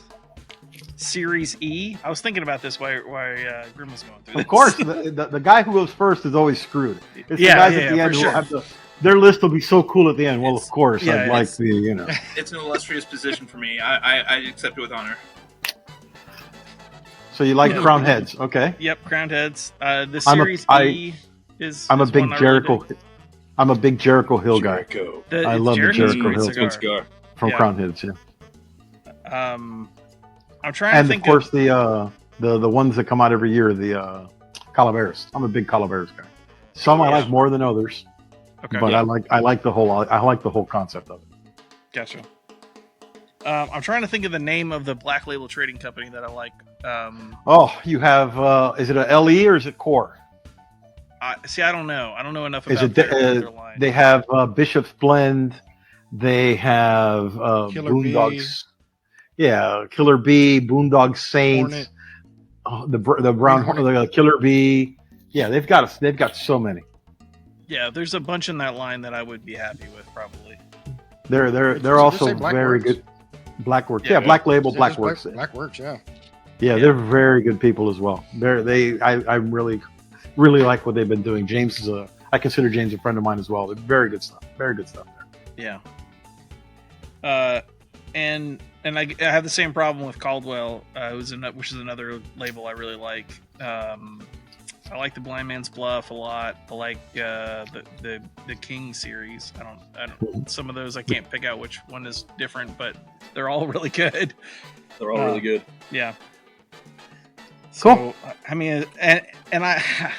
Series E. I was thinking about this while Grimm was going through this. Of course, the guy who goes first is always screwed. It's Yeah, the guys yeah, at the for end who sure. have their list will be so cool at the end. Well, of course, yeah, I'd like it's- the. It's an illustrious position for me. I accept it with honor. So you like Yeah. Crown Heads, okay? Yep, Crowned Heads. The I'm a- Series I- E is. I'm a is big one I really Jericho. dig. I'm a big Jericho Hill guy Jericho. I love the Jericho's a Jericho great Hill cigar. Cigar. from Yeah. Crown Heads. Yeah. I'm trying And to of think course the ones that come out every year, the Calaveras. I'm a big Calaveras guy. Some I like more than others, Okay. but I like the whole concept of it. Gotcha. I'm trying to think of the name of the black label trading company that I like. Oh, you have is it a LE or is it Core? I don't know. I don't know enough Is about it their line. they have Bishop's Blend, they have Killer Boondocks, yeah, Killer Bee, Boondog Saints, the brown the Killer Bee, yeah, they've got so many. Yeah, there's a bunch in that line that I would be happy with probably. They're also very good. Blackworks, yeah, Black Label, Blackworks, Blackworks, yeah. Yeah, they're very good people as well. I really like what they've been doing. James is I consider James a friend of mine as well. They're very good stuff there. Yeah. And I have the same problem with Caldwell, which is another label I really like. I like the Blind Man's Bluff a lot. I like the King series. I don't. Some of those I can't pick out which one is different, but they're all really good. They're all really good. Yeah. Cool. So I mean, and I.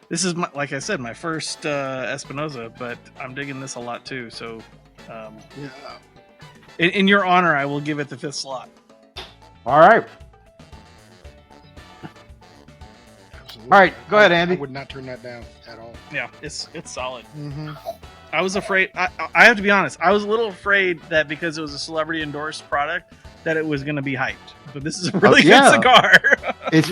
This is like I said, my first Espinosa, but I'm digging this a lot too. So, in your honor, I will give it the 5th slot. All right. Absolutely. All right, go ahead, Andy. I would not turn that down at all. Yeah, it's solid. Mm-hmm. I was afraid. I have to be honest. I was a little afraid that because it was a celebrity endorsed product, that it was going to be hyped. But this is a really good cigar.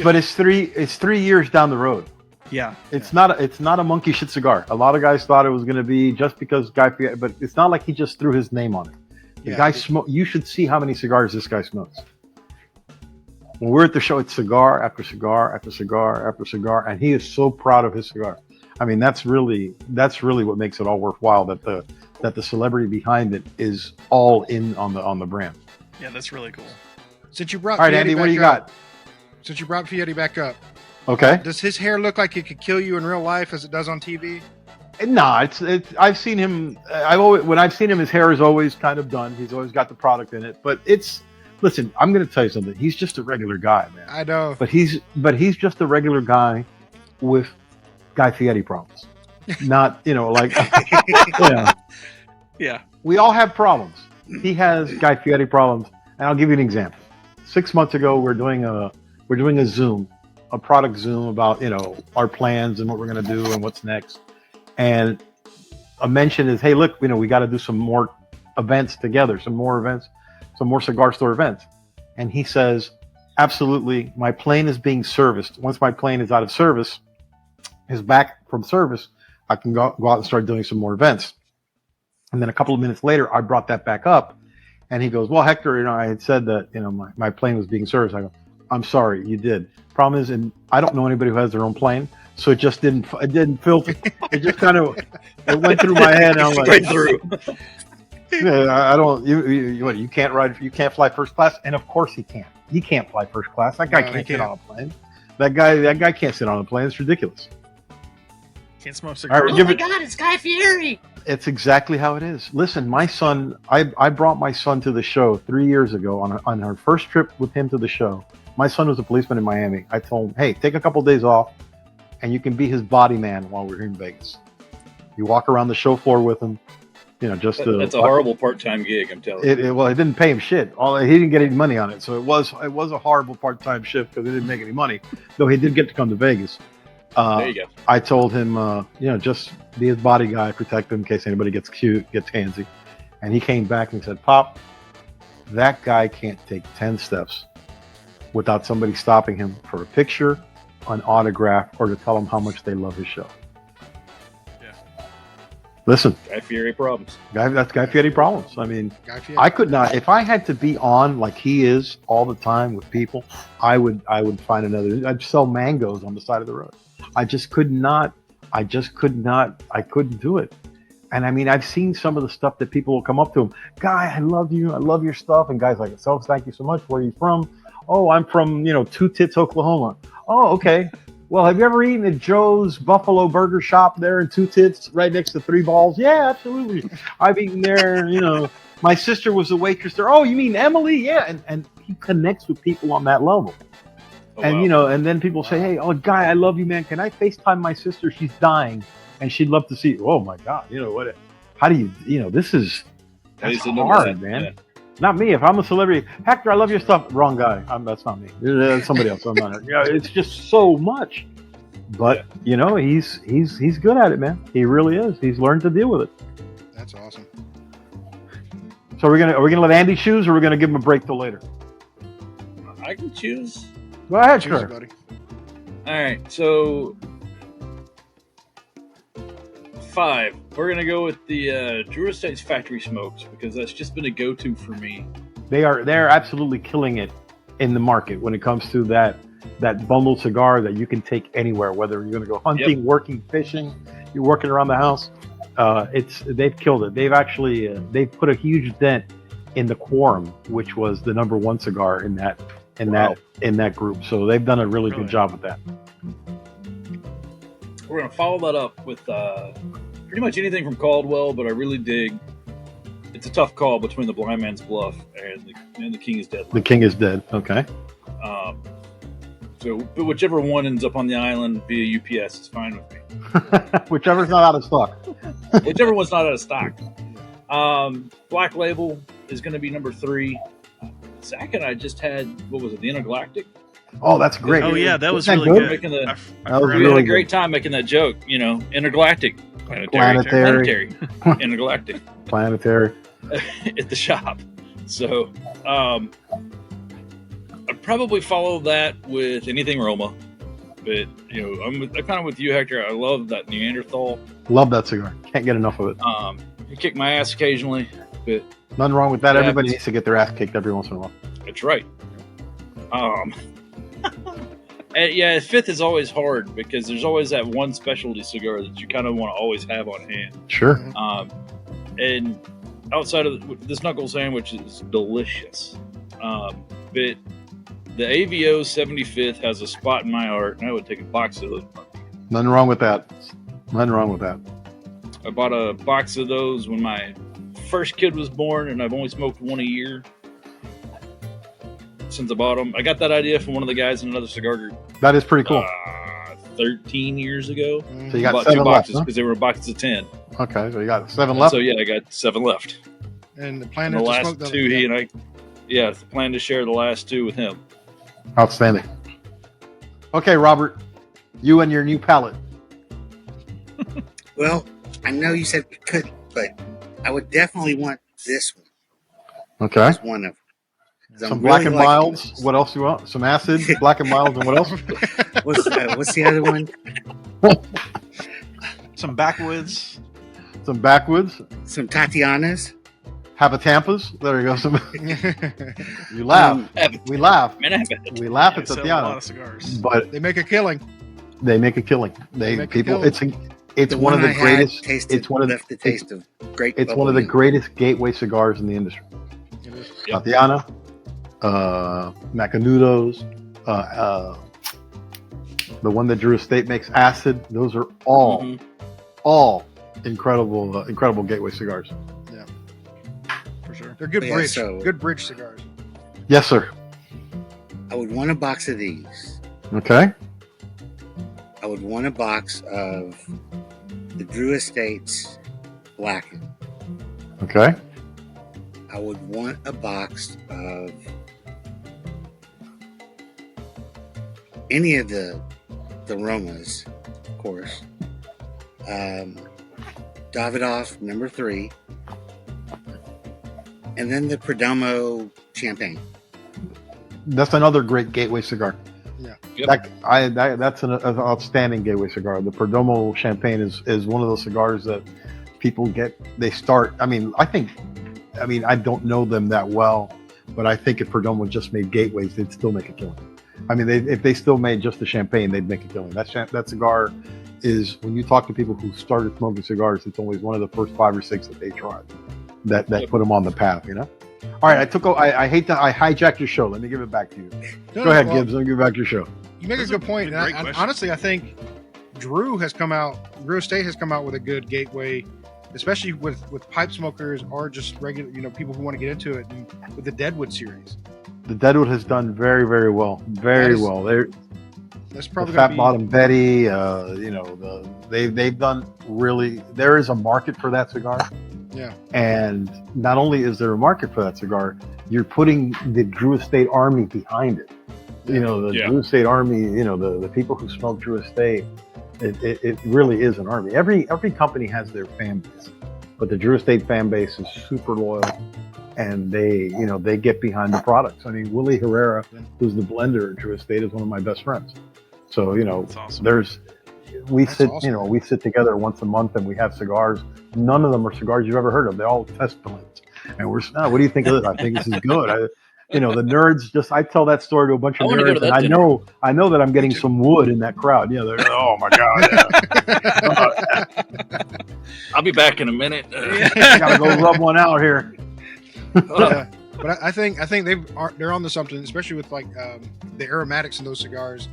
But it's 3 years down the road. Yeah, it's not a monkey shit cigar. A lot of guys thought it was going to be just because Guy Fieri, but it's not like he just threw his name on it. The guy smoked. You should see how many cigars this guy smokes. When we're at the show, it's cigar after cigar after cigar after cigar, and he is so proud of his cigar. I mean, that's really what makes it all worthwhile. That the celebrity behind it is all in on the brand. Yeah, that's really cool. Since you brought all right, Andy, what do you got? Since you brought Fieri back up, okay. Does his hair look like it could kill you in real life as it does on TV? Nah, it's. I've seen him. When I've seen him, his hair is always kind of done. He's always got the product in it. But it's. Listen, I'm going to tell you something. He's just a regular guy, man. I know. But he's just a regular guy with Guy Fieri problems. Not, like. Yeah. We all have problems. He has Guy Fieri problems, and I'll give you an example. 6 months ago, we're doing a Zoom, a product Zoom about our plans and what we're going to do and what's next. And a mention is, hey, look, we got to do some more events together, some more cigar store events. And he says, absolutely, my plane is being serviced. Once my plane is out of service, is back from service, I can go out and start doing some more events. And then a couple of minutes later, I brought that back up. And he goes, well, Hector, I had said that, my plane was being serviced. I go, I'm sorry, you did. Problem is, and I don't know anybody who has their own plane. So it didn't filter. It just kind of it went through my head. And I'm like, straight through. Yeah, I don't. You can't ride. You can't fly first class. And of course he can't. He can't fly first class. That guy can't sit on a plane. That guy can't sit on a plane. It's ridiculous. Can't smoke cigars. Right, God, it's Guy Fieri. It's exactly how it is. Listen, my son. I brought my son to the show 3 years ago on our first trip with him to the show. My son was a policeman in Miami. I told him, hey, take a couple of days off, and you can be his body man while we're here in Vegas. You walk around the show floor with him, just to. That's a horrible part-time gig, I'm telling you. Well, it didn't pay him shit. He didn't get any money on it, so it was a horrible part-time shift because he didn't make any money. Though he did get to come to Vegas. There you go. I told him, just be his body guy, protect him in case anybody gets handsy. And he came back and said, Pop, that guy can't take 10 steps without somebody stopping him for a picture, an autograph, or to tell him how much they love his show. Yeah. Listen, Guy Fieri problems. That's Guy Fieri problems. I mean, Guy Fieri. I could not, if I had to be on like he is all the time with people, I would find another. I'd sell mangoes on the side of the road. I couldn't do it. And I mean, I've seen some of the stuff that people will come up to him. Guy, I love you. I love your stuff. And guys like, so thank you so much. Where are you from? Oh, I'm from, Two Tits, Oklahoma. Oh, okay. Well, have you ever eaten at Joe's Buffalo Burger Shop there in Two Tits right next to Three Balls? Yeah, absolutely. I've eaten there, My sister was a waitress there. Oh, you mean Emily? Yeah. And he connects with people on that level. Oh, And wow. and then people say, "Hey, Guy, I love you, man. Can I FaceTime my sister? She's dying, and she'd love to see you." Oh my God, what? How do you? This is that's hard, man. Yeah. Not me. If I'm a celebrity, Hector, I love your stuff. Wrong guy. That's not me. That's somebody else. I'm not. It's just so much. But he's good at it, man. He really is. He's learned to deal with it. That's awesome. So are we gonna let Andy choose, or we're gonna give him a break till later? I can choose. Go ahead, Choose it, sir. buddy. All right, so 5. We're gonna go with the Drew Estates Factory Smokes because that's just been a go-to for me. They're absolutely killing it in the market when it comes to that bundled cigar that you can take anywhere, whether you're going to go hunting, working, fishing, you're working around the house. They've killed it. They've actually they've put a huge dent in the Quorum, which was the number 1 cigar in that group. So they've done a really good job with that. We're gonna follow that up with pretty much anything from Caldwell, but I really dig. It's a tough call between the Blind Man's Bluff and the King is Dead. The King is Dead. Okay. But whichever one ends up on the island via UPS is fine with me. Whichever's not out of stock. Whichever one's not out of stock. Black Label is going to be number 3. Zach and I just had, what was it, the Intergalactic? Oh, that's great. Oh yeah, that was Isn't really that good. Making the, I That was we forgot. had a really great time making that joke. Intergalactic. Planetary. Intergalactic. Planetary. At the shop. So, I'd probably follow that with anything RoMa. But, I'm kind of with you, Hector. I love that Neanderthal. Love that cigar. Can't get enough of it. You kick my ass occasionally, but Nothing wrong with that. Yeah, Everybody it's- needs to get their ass kicked every once in a while. that's right. And yeah, 5th is always hard because there's always that one specialty cigar that you kind of want to always have on hand. Sure. And outside of this Knuckle Sandwich is delicious. But the AVO 75th has a spot in my heart, and I would take a box of those. Nothing wrong with that. Nothing wrong with that. I bought a box of those when my first kid was born, and I've only smoked one a year since I bought them. I got that idea from one of the guys in another cigar group That is pretty cool. 13 years ago. So you I got bought 7 2 left, boxes huh? because they were boxes of 10. Okay, so you got 7 left. So yeah, I got 7 left. And the plan And the is to last smoke those. 2, he and I, the plan to share the last 2 with him. Outstanding. Okay, Robert, you and your new palate. Well, I know you said we couldn't, but I would definitely want this one Okay. as one of them. 'Cause I'm Some black really and liking milds. this. What else you want? Some acid, black and milds, and what else? What's the other one? Some backwoods. Some backwoods. Some Tatianas. Habitampas. There you go. Some. You laugh. We laugh. Man, I have it. We laugh Yeah, at sell a lot Tatiana, of cigars. but They make a killing. they make a killing. They make a people. killing. It's The one of the I had greatest. tasted, It's one of the. left the taste of great. It's one of the bubblegum. greatest gateway cigars in the industry. It is. Yep. Tatiana, Macanudos, the one that Drew Estate makes, Acid. Those are all Mhm. incredible gateway cigars. For sure. They're good Yeah, bridge. so- Good bridge cigars. Yes, sir. I would want a box of these. Okay. I would want a box of the Drew Estates Blackened. Okay. I would want a box of any of the RoMas, of course. Davidoff number 3, and then the Perdomo Champagne. That's another great gateway cigar. Yep. That's an outstanding gateway cigar. The Perdomo Champagne is one of those cigars that people get. They start. I don't know them that well, but I think if Perdomo just made gateways, they'd still make a killing. I mean, if they still made just the champagne, they'd make a killing. That cigar is, when you talk to people who started smoking cigars, it's always one of the first 5 or 6 that they tried that Yep. put them on the path. All right, I hijacked your show. Let me give it back to you. No, Go ahead, well, Gibbs. Let me give it back to your show. You make a That's good point. a And great I, question. honestly, I think Drew Estate has come out with a good gateway, especially with pipe smokers or just regular, people who want to get into it, and with the Deadwood series. The Deadwood has done very, very well. Very well. They're That's the probably Fat gonna be, Bottom Betty. They've done really. There is a market for that cigar, yeah. and not only is there a market for that cigar, you're putting the Drew Estate Army behind it. You know, the Drew Estate Army. You know, the people who smoke Drew Estate. It really is an army. Every company has their fan base, but the Drew Estate fan base is super loyal. And they get behind the products. I mean, Willie Herrera, who's the blender at Drew Estate, is one of my best friends. So awesome. we sit together once a month and we have cigars. None of them are cigars you've ever heard of. They're all test blends. And what do you think of this? I think this is good. The nerds I tell that story to a bunch of nerds, and I know that I'm getting some wood in that crowd. You know, they're oh my god. I'll be back in a minute. Gotta go rub one out here. Yeah. But I think they're on to something, especially with like the aromatics in those cigars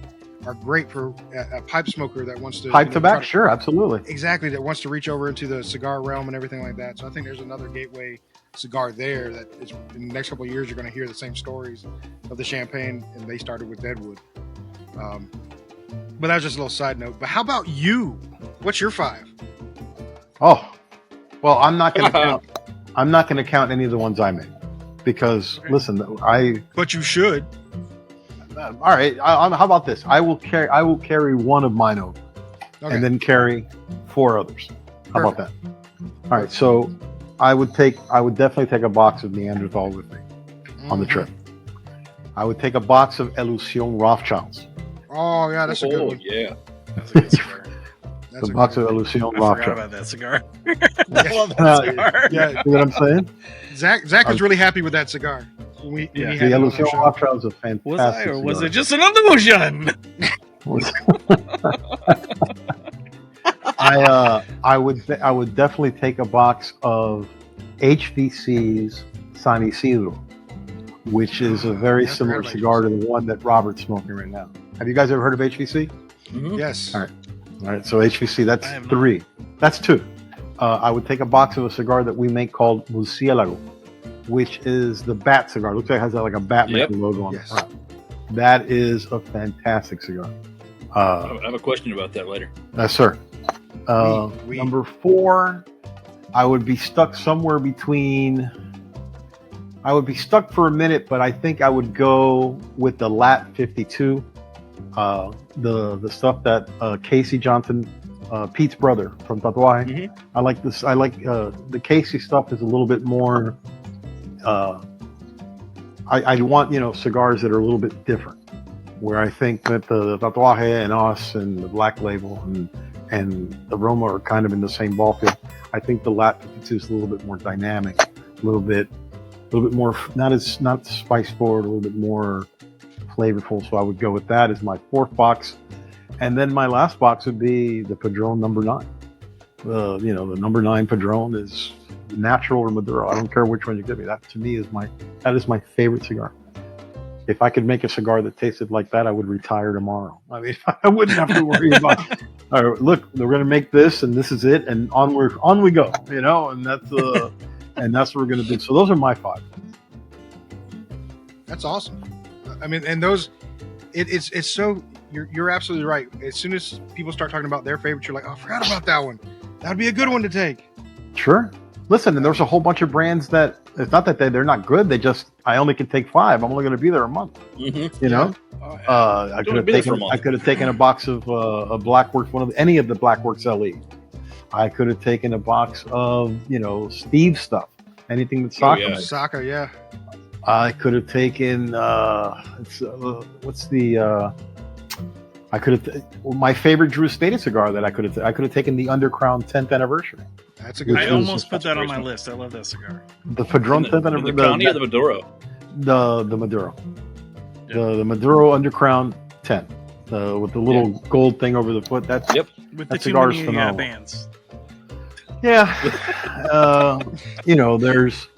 are great for a pipe smoker that wants to pipe tobacco. Sure, absolutely, exactly. That wants to reach over into the cigar realm and everything like that. So I think there's another gateway cigar there that is, in the next couple of years you're going to hear the same stories of the champagne, and they started with Deadwood. But that was just a little side note. But how about you? What's your 5? Oh, well, I'm not going to count. I'm not going to count any of the ones I made because listen, But you should. All right. How about this? I will carry one of mine over, and then carry 4 others. How about that? All right. So I would definitely take a box of Neanderthal with me on the trip. I would take a box of Illusion Rothschilds. Oh yeah, that's a good one. Yeah, That's a good cigar. The box of Illusion I forgot Rothschild. about that cigar. I love that cigar. Yeah, You know what I'm saying? Zach was really happy with that cigar. When we had The it on our Illusion show. Rothschild is a fantastic Was I, or was cigar. it just an illusion? I would definitely take a box of HVC's San Isidro, which is a very Never similar heard of cigar to the one that Robert's smoking right now. Have you guys ever heard of HVC? Mhm. Yes. All right, so HVC, that's I have not. 3. That's 2. I would take a box of a cigar that we make called Murciélago, which is the bat cigar. Looks like it has like a Batman logo on Yes. the front. That is a fantastic cigar. I have a question about that later. Yes, sir. We- Number 4, I would be stuck somewhere between. I would be stuck for a minute, but I think I would go with the Lat 52, the stuff that Casey Johnson, Pete's brother from Tatuaje. Mhm. I like this. I like the Casey stuff is a little bit more. I want cigars that are a little bit different. Where I think that the Tatuaje and us and the Black Label and the RoMa are kind of in the same ballfield. I think the Lat 52 is a little bit more dynamic, a little bit more not spice forward, a little bit more flavorful. So I would go with that as my 4th box, and then my last box would be the Padron number 9. The number 9 Padron is natural or Maduro. I don't care which one you give me. That to me is my favorite cigar. If I could make a cigar that tasted like that, I would retire tomorrow. I mean, I wouldn't have to worry about. All right, look, we're gonna make this, and this is it, and on we go. And that's what we're gonna do. So those are my 5. That's awesome. I mean, and those, it's so. You're absolutely right. As soon as people start talking about their favorites, you're like, oh, I forgot about that one. That'd be a good one to take. Sure. Listen, and there's a whole bunch of brands that it's not that they're not good. They just I only can take 5. I'm only going to be there a month. Mhm. You know. Oh, yeah. I could have taken a box of a Blackworks, any of the Blackworks LE. I could have taken a box of Steve stuff, anything that's Oh, Saka yeah. makes. Saka, yeah. I could have taken I could have my favorite Drew Estate cigar that I could have taken the Undercrown 10th anniversary. That's a good I one. almost put that on my list. I love that cigar. The Padron 10th The anniversary. County or the Maduro? The Maduro. The Maduro Undercrown 10. With the little gold thing over the foot. That's Yep. With That the too cigar is many phenomenal. bands. yeah. There's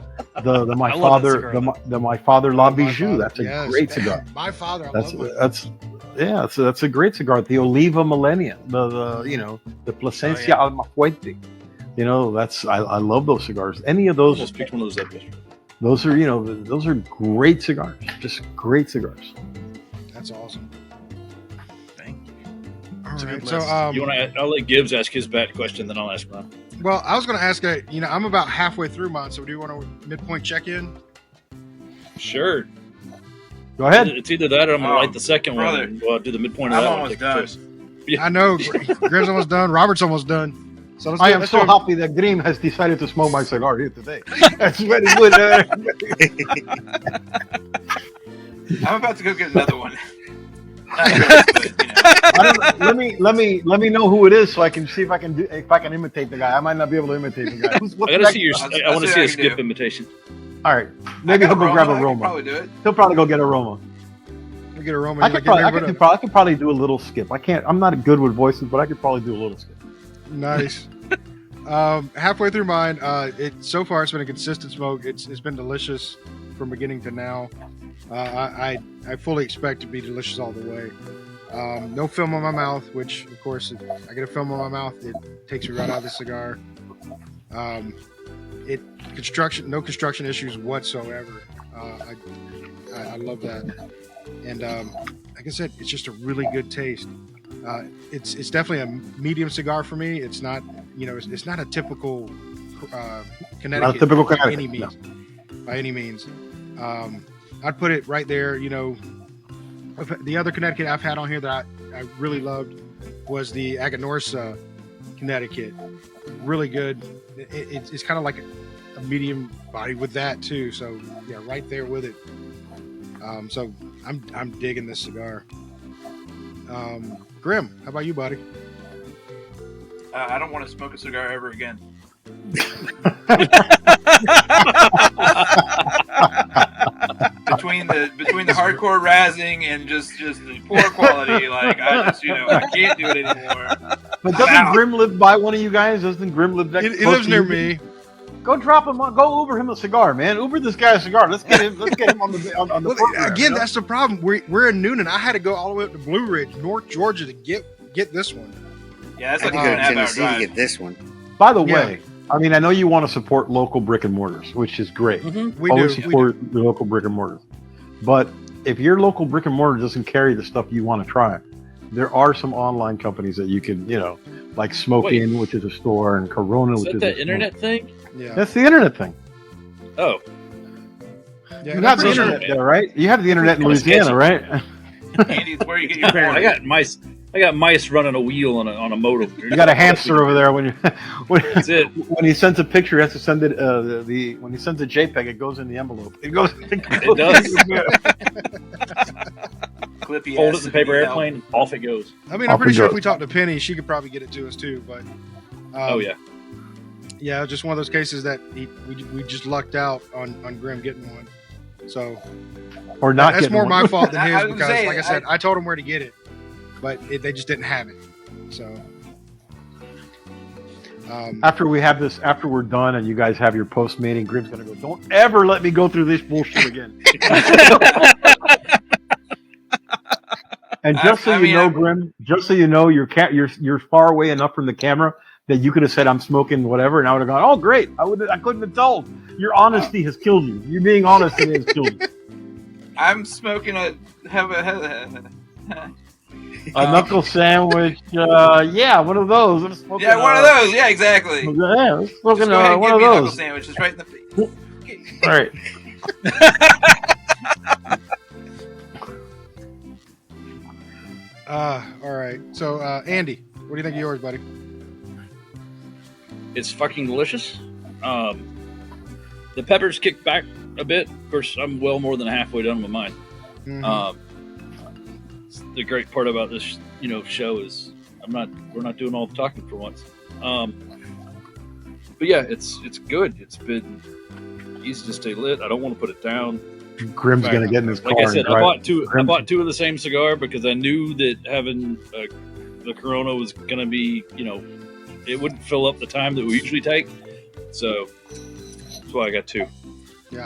the my I love that father cigar, the my father La My Bijou. Father. That's a Yes. great cigar. My father, I That's love my that's a great cigar. The Oliva Millennia, the Plasencia Oh, Almafuerte. I love those cigars. Any of those, Almost picked one of those up yesterday. Those are, those are great cigars. Just great cigars. That's awesome. Thank you. All It's a right. good So, list. You want to? I'll let Gibbs ask his bat question, then I'll ask mine. well, I was going to ask, I'm about halfway through mine. So do you want to midpoint check in? Sure. Go ahead. It's either that or I'm gonna Oh, light the second brother. one. And we'll do the midpoint of I'm that one. almost Take the done. first. Yeah. I know Grimm's almost done. Robert's almost done. So I am so do- happy that Grimm has decided to smoke my cigar here today. That's very good. I'm about to go get another one. Let me know who it is so I can see if I can imitate the guy. I might not be able to imitate the guy. I gotta see your. That's- I want to that's see what I a can skip do. imitation. All right, maybe he'll go grab a I could RoMa. probably do it. He'll probably go get a RoMa. We get a Roman. I could probably do a little skip. I'm not good with voices, but I could probably do a little skip. Nice. Halfway through mine, so far it's been a consistent smoke. It's been delicious from beginning to now. I fully expect to be delicious all the way. No film on my mouth, which of course, if I get a film on my mouth, it takes me right out of the cigar. No construction issues whatsoever. I love that, and like I said, it's just a really good taste. It's definitely a medium cigar for me. It's not, it's not a typical Connecticut. Not a typical by Connecticut, any means. By any means, I'd put it right there. The other Connecticut I've had on here that I really loved was the Aganorsa Connecticut. Really good. It's kind of like a medium body with that too. So yeah, right there with it. So I'm digging this cigar. Grimm, how about you, buddy? I don't want to smoke a cigar ever again. between the hardcore razzing and just the poor quality, like I can't do it anymore. But doesn't Grimm live by one of you guys? Doesn't Grimm live next? He lives near me. Go drop him. Go Uber him a cigar, man. Uber this guy a cigar. Let's get him on the Well, program, again, that's the problem. We're in Noonan. I had to go all the way up to Blue Ridge, North Georgia, to get this one. Yeah, that's I like had a to go to 2.5 hour Tennessee to drive. get this one. By the way, I mean, I know you want to support local brick and mortars, which is great. We Always do. support the local brick and mortars. But if your local brick and mortar doesn't carry the stuff you want to try, there are some online companies that you can, like Smoke In, which is a store, and Corona, Is which that is that a internet thing? Yeah. That's the internet thing. Oh, Yeah, You I'm have the pretty sure- internet there, right? You have the internet in Kinda Louisiana, sketchy. right? Andy, it's where you get your porn. I got mice. I got mice running a wheel on a motor. You got a hamster over there when That's it. when he sends a picture, he has to send it. When he sends a JPEG, it goes in the envelope. It goes. It does. Clippy Hold ass it in the paper help. airplane. Off it goes. I mean, I'm pretty Off we sure if go. we talk to Penny, she could probably get it to us too. But Oh yeah. yeah, just one of those cases that we just lucked out on Grimm getting one. So Or not. that's getting more one. my fault than I his was gonna because, say, like I said, I told him where to get it, but they just didn't have it. So After we're done, and you guys have your post meeting, Grimm's gonna go. Don't ever let me go through this bullshit again. And just so you know, Grimm, just so you know, you're far away enough from the camera that you could have said I'm smoking whatever, and I would have gone, oh great, I couldn't have told. Your honesty has killed you. You being honest has killed you. I'm smoking a Knuckle Sandwich, yeah, one of those. I'm smoking, yeah, one of those. Yeah, exactly. Yeah, I'm Just smoking go ahead and one give of me a knuckle those. sandwich. Just right in the face. All right. all right. So Andy, what do you think of yours, buddy? It's fucking delicious. The peppers kick back a bit. Of course, I'm well more than halfway done with mine. Mhm. The great part about this, show is we're not doing all the talking for once. But yeah, it's good. It's been easy to stay lit. I don't want to put it down. Grimm's gonna get in his car. Like I said, and I drive. bought two of the same cigar because I knew that having the Corona was gonna be, it wouldn't fill up the time that we usually take. So that's why I got two.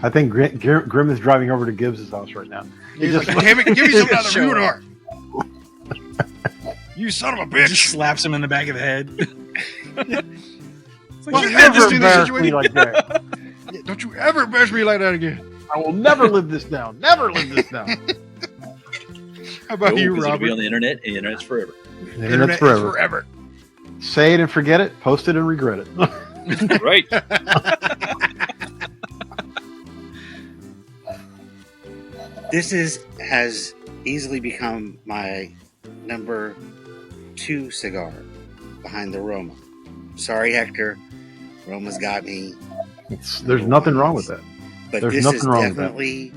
I think Grimm is driving over to Gibbs' house right now. He's like, damn it, give me something out of the humidor. You son of a Just bitch! slaps him in the back of the head. Well, you had this in the situation. Like that. Don't you ever bash me like that again. I will never live this down. Never live this down. How about you, Because it'll be Robert? on the internet, and the internet's forever. The Internet internet's is forever. Say it and forget it. Post it and regret it. Right. This has easily become my number 2 cigar behind the RoMa. Sorry, Hector. RoMa's got me. There's nothing wrong with that. But There's this nothing is wrong with that. definitely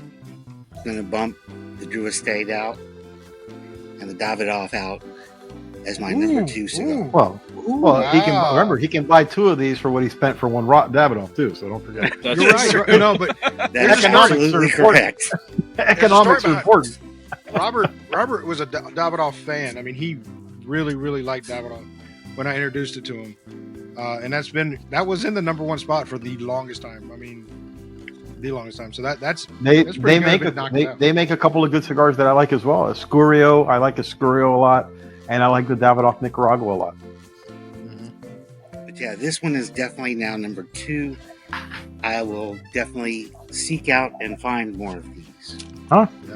going to bump the Drew Estate out and the Davidoff out as my number 2 cigar. Well, he can Wow. remember he can buy 2 of these for what he spent for one Davidoff too. So don't forget. That's You're right. You're right. No, but That's economics are absolutely important. correct. Economics are behind- important. Robert was a Davidoff fan. I mean, he really, really liked Davidoff when I introduced it to him, and that was in the number 1 spot for the longest time. I mean, the longest time. So that's They pretty good make if it knocked it out. they make a couple of good cigars that I like as well. Escurio, I like Escurio a lot, and I like the Davidoff Nicaragua a lot. But yeah, this one is definitely now number 2. I will definitely seek out and find more of these.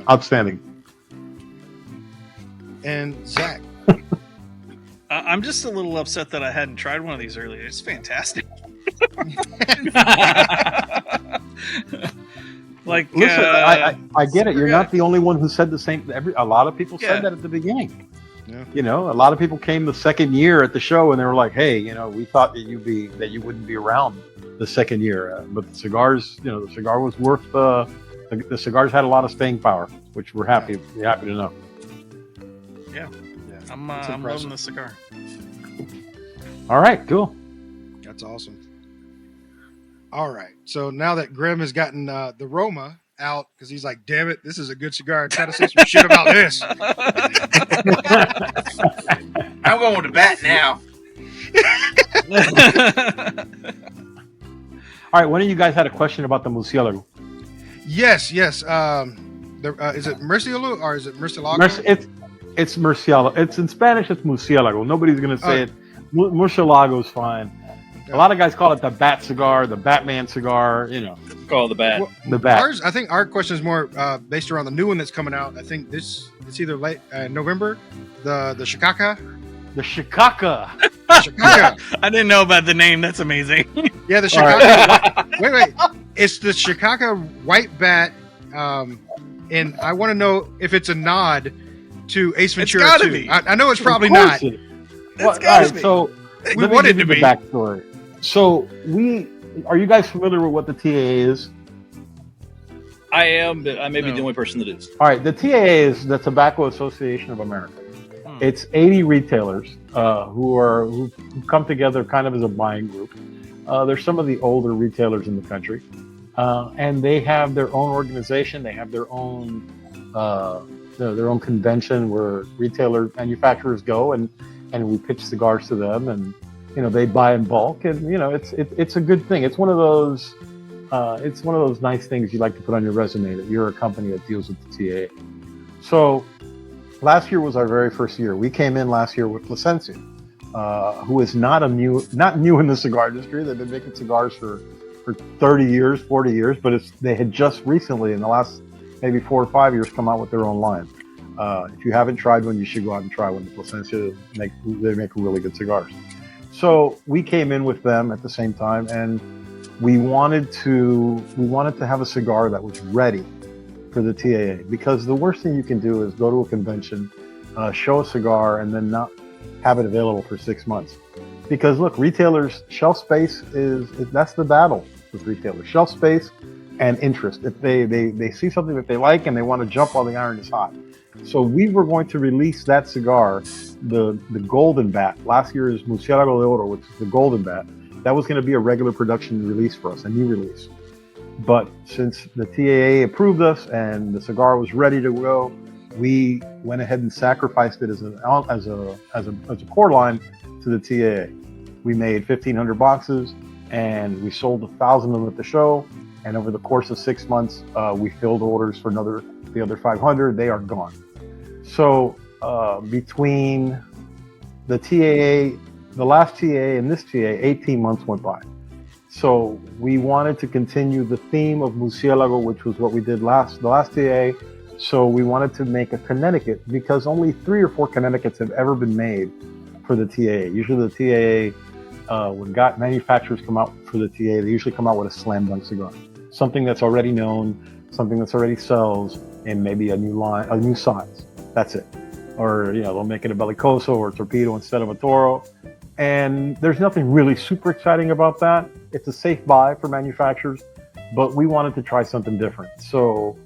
Outstanding. And Zach, I'm just a little upset that I hadn't tried one of these earlier. It's fantastic. Like, Listen, I get it. You're super not the only one who said the same. A lot of people Yeah. said that at the beginning. Yeah. You know, a lot of people came the second year at the show and they were like, "Hey, you know, we thought that you wouldn't be around the second year, but the cigars, you know, the cigar was worth the cigars had a lot of staying power, which we're happy to know." I'm It's loving impressive. the cigar. All right, cool. That's awesome. All right. So now that Grimm has gotten the RoMa out, because he's like, damn it, this is a good cigar. I try to say some shit about this. I'm going to bat now. All right, one of you guys had a question about the Murcielago. Yes. Is it Murcielago or is it Murcielago? It's Murcielago. It's in Spanish. It's Murcielago. Nobody's gonna say it. Murcielago is fine. Yeah. A lot of guys call it the Bat cigar, the Batman cigar. You know, Call the bat. Well, the Bat. I think our question is more based around the new one that's coming out. I think it's either late November, the Shikaka. The Shikaka. Shikaka. I didn't know about the name. That's amazing. Yeah, the All Shikaka. Wait. It's the Shikaka White Bat, and I want to know if it's a nod to Ace Ventura gotta 2. be. I know it's probably Of course not. it- It's Well, gotta all be. So We let me want it give to you be. the backstory. So are you guys familiar with what the TAA is? I am, but I may be No. the only person that is. All right, the TAA is the Tobacco Association of America. It's 80 retailers who come together kind of as a buying group. They're some of the older retailers in the country, and they have their own organization. They have their own convention where manufacturers go and we pitch cigars to them, and you know they buy in bulk, and you know it's a good thing. It's one of those nice things you like to put on your resume that you're a company that deals with the TAA. So last year was our very first year. We came in last year with Plasencia, who is not new in the cigar industry. They've been making cigars for 30 years, 40 years, but they had just recently, in the last maybe 4 or 5 years, come out with their own line. If you haven't tried one, you should go out and try one. The Plasencia, they make really good cigars. So we came in with them at the same time, and we wanted to have a cigar that was ready for the TAA, because the worst thing you can do is go to a convention, show a cigar, and then not have it available for 6 months. Because look, retailers, shelf space that's the battle with retailers. Shelf space and interest. If they see something that they like and they want to jump while the iron is hot. So we were going to release that cigar, the Golden Bat. Last year's Murcielago de Oro, which is the Golden Bat. That was going to be a regular production release for us, a new release. But since the TAA approved us and the cigar was ready to go, we went ahead and sacrificed it as a core line to the TAA. We made 1,500 boxes and we sold 1,000 of them at the show. And over the course of 6 months, we filled orders for the other 500. They are gone. So between the TAA, the last TAA and this TAA, 18 months went by. So we wanted to continue the theme of Murcielago, which was what we did the last TA. So we wanted to make a Connecticut because only 3 or 4 Connecticut's have ever been made for the TAA. Usually the TAA, when manufacturers come out for the TAA, they usually come out with a slam dunk cigar, something that's already known, something that's already sells, and maybe a new line, a new size. That's it. Or they'll make it a Bellicoso or a Torpedo instead of a Toro. And there's nothing really super exciting about that. It's a safe buy for manufacturers, but we wanted to try something different. So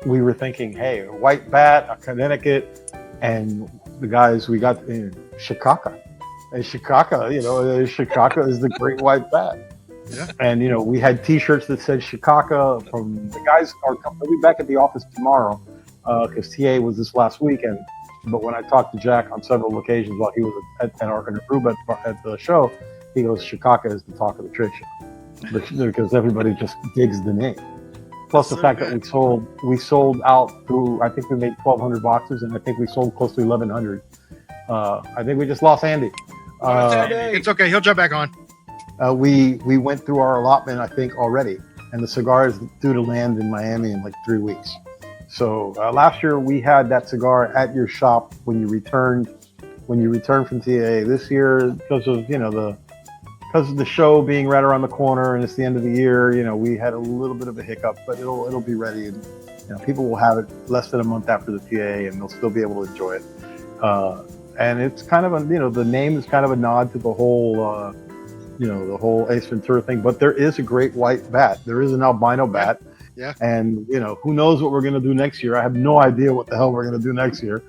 we were thinking, hey, a white bat, a Connecticut, and the guys we got Shikaka. And Shikaka, Shikaka is the great white bat. Yeah. And we had T-shirts that said Shikaka from the guys. They'll be back at the office tomorrow because TA was this last weekend. But when I talked to Jack on several occasions while he was at Aruba at the show, he goes, Shikaka is the talk of the trade show because everybody just digs the name. Plus the fact that we sold out through, I think we made 1,200 boxes, and I think we sold close to 1,100. I think we just lost Andy. It's okay. He'll jump back on. We went through our allotment, I think, already, and the cigar is due to land in Miami in like 3 weeks. So last year we had that cigar at your shop when you returned from TA. This year, because of the show being right around the corner and it's the end of the year, we had a little bit of a hiccup, but it'll be ready, and people will have it less than a month after the TA, and they'll still be able to enjoy it. And it's kind of the name is kind of a nod to the whole the whole Ace Ventura thing. But there is a great white bat. There is an albino bat. Yeah. And who knows what we're gonna do next year? I have no idea what the hell we're gonna do next year.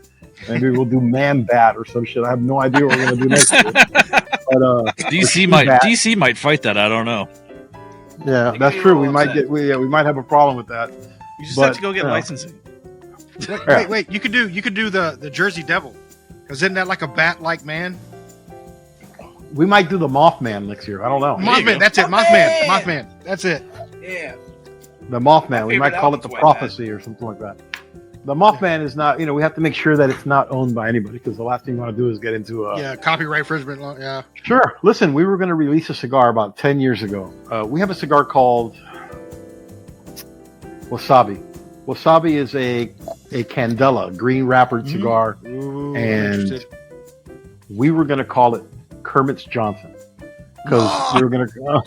Maybe we'll do man bat or some shit. I have no idea what we're gonna do next year. But DC might fight that. I don't know. Yeah, that's true. We might have a problem with that. You just have to go get licensing. Wait! You could do the Jersey Devil, because isn't that like a bat-like man? We might do the Mothman next year. I don't know. Mothman. That's it. Mothman. That's it. Yeah. The Mothman. We might call it the Prophecy or something like that. The Mothman is not. We have to make sure that it's not owned by anybody, because the last thing you want to do is get into a copyright infringement law. Yeah. Sure. Listen, we were going to release a cigar about 10 years ago. We have a cigar called Wasabi. Wasabi is a Candela, green wrappered cigar. Ooh, and we were going to call it Kermit's Johnson, because we were going to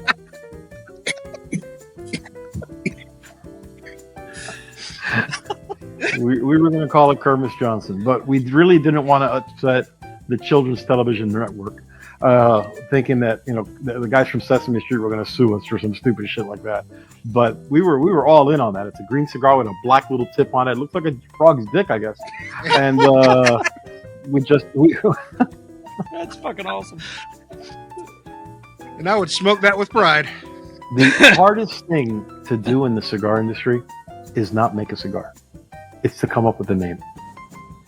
we were going to call it Kermit's Johnson, but we really didn't want to upset the Children's Television Network, thinking that the guys from Sesame Street were going to sue us for some stupid shit like that. But we were all in on that. It's a green cigar with a black little tip on it. It looks like a frog's dick, I guess. And we That's fucking awesome. And I would smoke that with pride. The hardest thing to do in the cigar industry is not make a cigar. It's to come up with a name.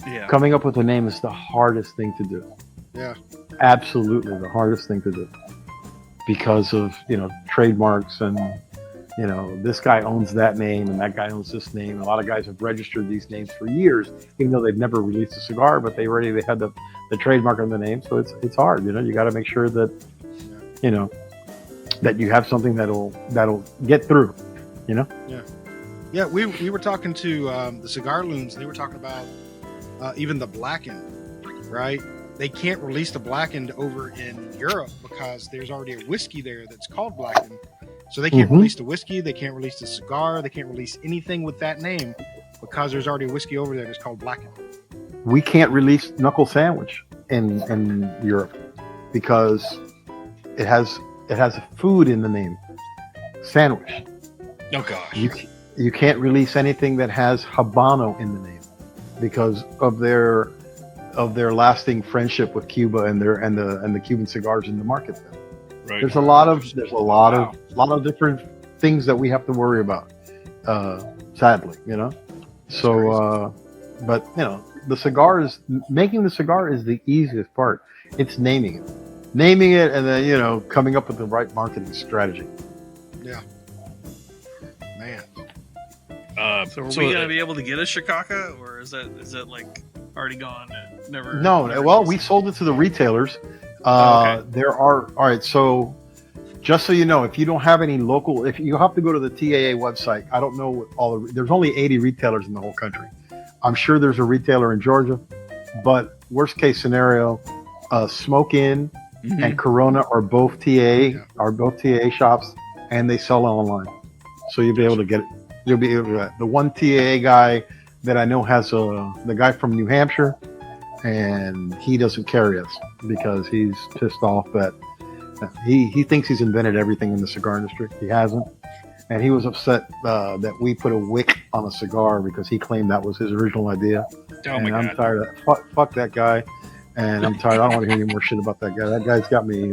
Yeah. Coming up with a name is the hardest thing to do. Yeah. Absolutely the hardest thing to do. Because of, trademarks and, this guy owns that name and that guy owns this name. A lot of guys have registered these names for years, even though they've never released a cigar, but they had the trademark on the name. So it's hard, you got to make sure that, that you have something that'll get through, Yeah, we were talking to the Cigar Loons. They were talking about even the blackened, right? They can't release the blackened over in Europe because there's already a whiskey there that's called blackened. So they can't release the whiskey. They can't release the cigar. They can't release anything with that name because there's already a whiskey over there that's called blackened. We can't release Knuckle Sandwich in Europe because it has a food in the name, sandwich. Oh gosh. You can't release anything that has Habano in the name because of their lasting friendship with Cuba and the Cuban cigars in the market. Right. There's a lot of different things that we have to worry about. Sadly, So, but making the cigar is the easiest part. It's naming it, and then coming up with the right marketing strategy. Yeah. Man. So are we gonna be able to get a Shikaka, or is that like already gone? Never. No. Well, we sold it to the retailers. Okay. There are all right. So Just so you know, if you don't have any local, if you have to go to the TAA website, I don't know what there's only 80 retailers in the whole country. I'm sure there's a retailer in Georgia, but worst case scenario, Smoke Inn and Corona are both TAA shops, and they sell online. So you'll be able to get it. You'll be able to. The one TAA guy that I know has the guy from New Hampshire, and he doesn't carry us because he's pissed off that he thinks he's invented everything in the cigar industry. He hasn't. And he was upset that we put a wick on a cigar because he claimed that was his original idea. And I'm tired of fuck that guy. And I'm tired. I don't want to hear any more shit about that guy. That guy's got me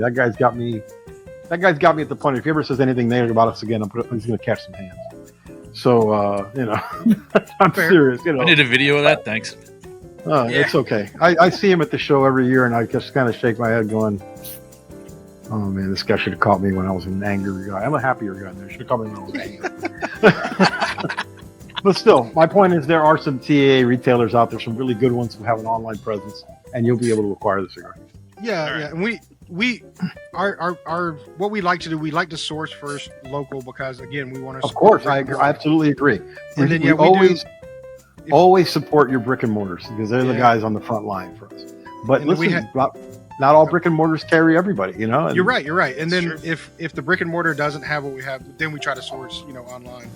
at the point. If he ever says anything negative about us again, he's going to catch some hands. So, I'm serious. I need a video of that. Thanks. It's okay. I see him at the show every year, and I just kind of shake my head going, oh, man, this guy should have caught me when I was an angry guy. I'm a happier guy now. Should have caught me when I was angry. But still, my point is there are some TAA retailers out there, some really good ones who have an online presence, and you'll be able to acquire the cigar. Yeah. And we our what we like to do, we like to source first local because, again, we want to. Of course, I absolutely agree. And then, we always support your brick and mortars because they're the guys on the front line for us. But listen, not all brick and mortars carry everybody, you know. You're right. And then if the brick and mortar doesn't have what we have, then we try to source, online.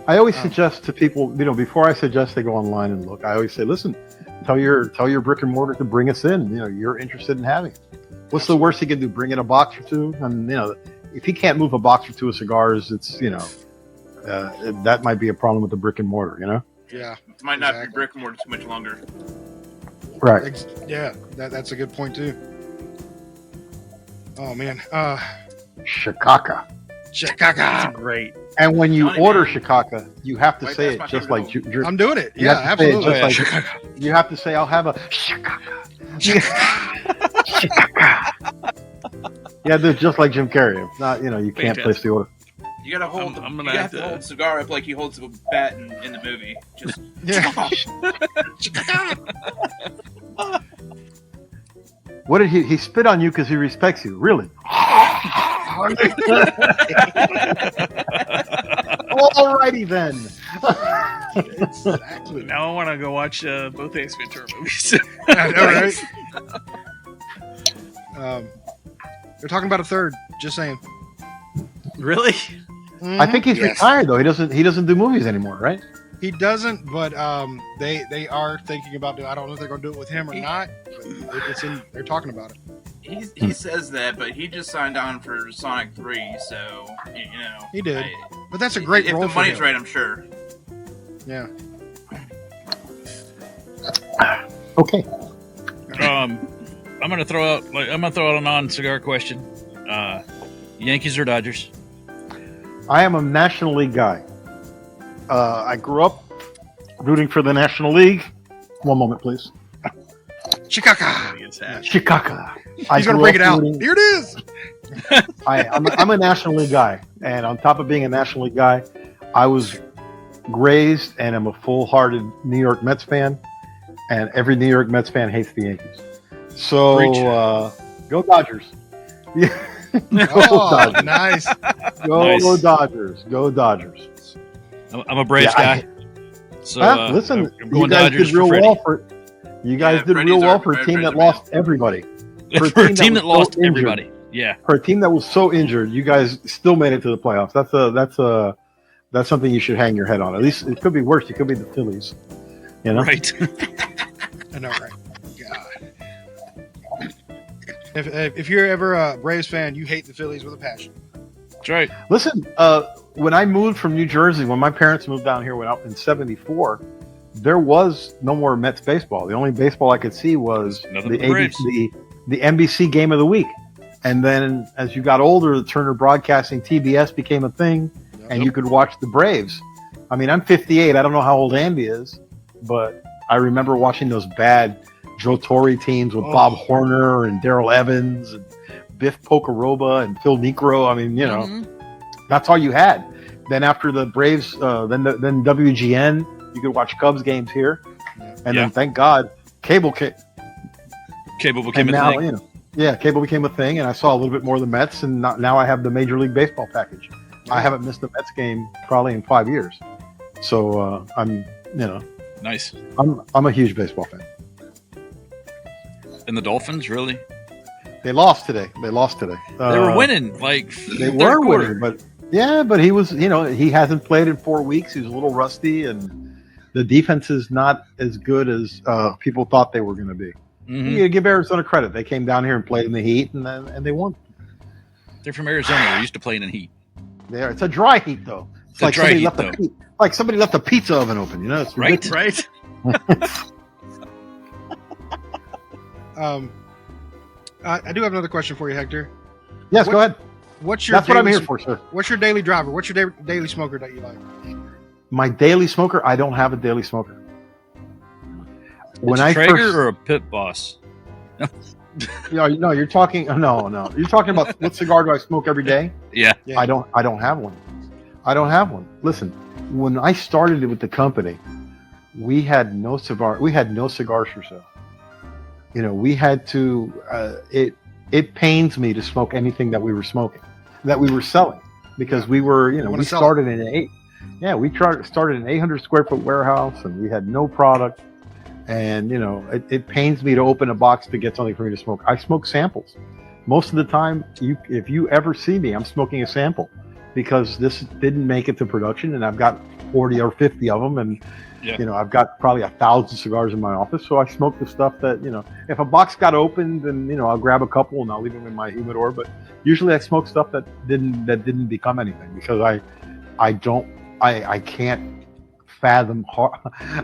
I always suggest to people, before I suggest they go online and look, I always say, listen, tell your brick and mortar to bring us in. You're interested in having it. What's the worst he can do? Bring in a box or two, and if he can't move a box or two of cigars, it's that might be a problem with the brick and mortar. Yeah, it might not be brick and mortar too much longer. Right. Yeah, that's a good point too. Oh man, Shikaka. That's great. And when you order Shikaka, you have to say it just like I'm doing it. Yeah, absolutely. You have to say, I'll have a Shikaka. Yeah, they're just like Jim Carrey. If not, you can't place the order. You gotta hold. You have to hold the cigar up like he holds a bat in the movie. Just What did he spit on you because he respects you? Really? Alrighty then. Exactly. Now I want to go watch both Ace Ventura movies. I know, right? They're talking about a third. Just saying. Really? Mm-hmm. I think he's retired though. He doesn't do movies anymore, right? He doesn't, but they are thinking about doing. I don't know if they're going to do it with him or not. But they're talking about it. he says that, but he just signed on for Sonic 3, so he did. But that's a great role. If the money's right, I'm sure. Yeah. Okay. I'm gonna throw out a non-cigar question. Yankees or Dodgers? I am a National League guy. I grew up rooting for the National League. One moment, please. Shikaka. Shikaka. He's going to break it out. Here it is. I'm a National League guy. And on top of being a National League guy, I was raised and I'm a full-hearted New York Mets fan. And every New York Mets fan hates the Yankees. So, go Dodgers. Dodgers. Nice. Go Dodgers. Go Dodgers. I'm a Braves guy. Listen, I'm going you guys Dodgers did real for Freddie. well for. You guys did real well for a team that lost everybody. For a team that lost everybody. Yeah. For a team that was so injured, you guys still made it to the playoffs. That's something you should hang your head on. At least it could be worse. It could be the Phillies. Right. I know, right? God. If you're ever a Braves fan, you hate the Phillies with a passion. That's right. Listen, when I moved from New Jersey, when my parents moved down here in '74, there was no more Mets baseball. The only baseball I could see was the NBC Game of the Week. And then as you got older, the Turner Broadcasting TBS became a thing, and you could watch the Braves. I mean, I'm 58. I don't know how old Andy is, but I remember watching those bad Joe Torre teams with Bob Horner and Darrell Evans and Biff Pocoroba and Phil Niekro. I mean, that's all you had. Then after the Braves, then WGN, you could watch Cubs games here. And then thank God, cable became a thing. Yeah, cable became a thing, and I saw a little bit more of the Mets, and now I have the Major League Baseball package. I haven't missed a Mets game probably in 5 years, so I'm Nice. I'm a huge baseball fan. And the Dolphins, really? They lost today. They They were winning, like They third were quarter. winning, but he was, he hasn't played in 4 weeks. He's a little rusty, and the defense is not as good as people thought they were going to be. Mhm. You got to give Arizona credit. They came down here and played in the heat, and they won. They're from Arizona. They're used to playing in heat. It's a dry heat, though. It's a like dry somebody heat, left though. like somebody left a pizza oven open. It's Right? ridiculous. Right. I do have another question for you, Hector. Yes, go ahead. What's your That's what I'm daily here for, sir. What's your daily driver? What's your daily smoker that you like? My daily smoker. I don't have a daily smoker. It's a Traeger or a Pit Boss? No, you're talking. No, you're talking about what cigar do I smoke every day? Yeah. I don't have one. I don't have one. Listen, when I started with the company, we had no cigars for sale. We had to. It pains me to smoke anything that we were selling, because we were, we started in started an 800 square foot warehouse, and we had no product. And it pains me to open a box to get something for me to smoke. I smoke samples. Most of the time, if you ever see me, I'm smoking a sample, because this didn't make it to production, and I've got 40 or 50 of them, and I've got probably 1,000 cigars in my office. So I smoke the stuff that if a box got opened, then I'll grab a couple and I'll leave them in my humidor. But usually I smoke stuff that didn't become anything, because I can't fathom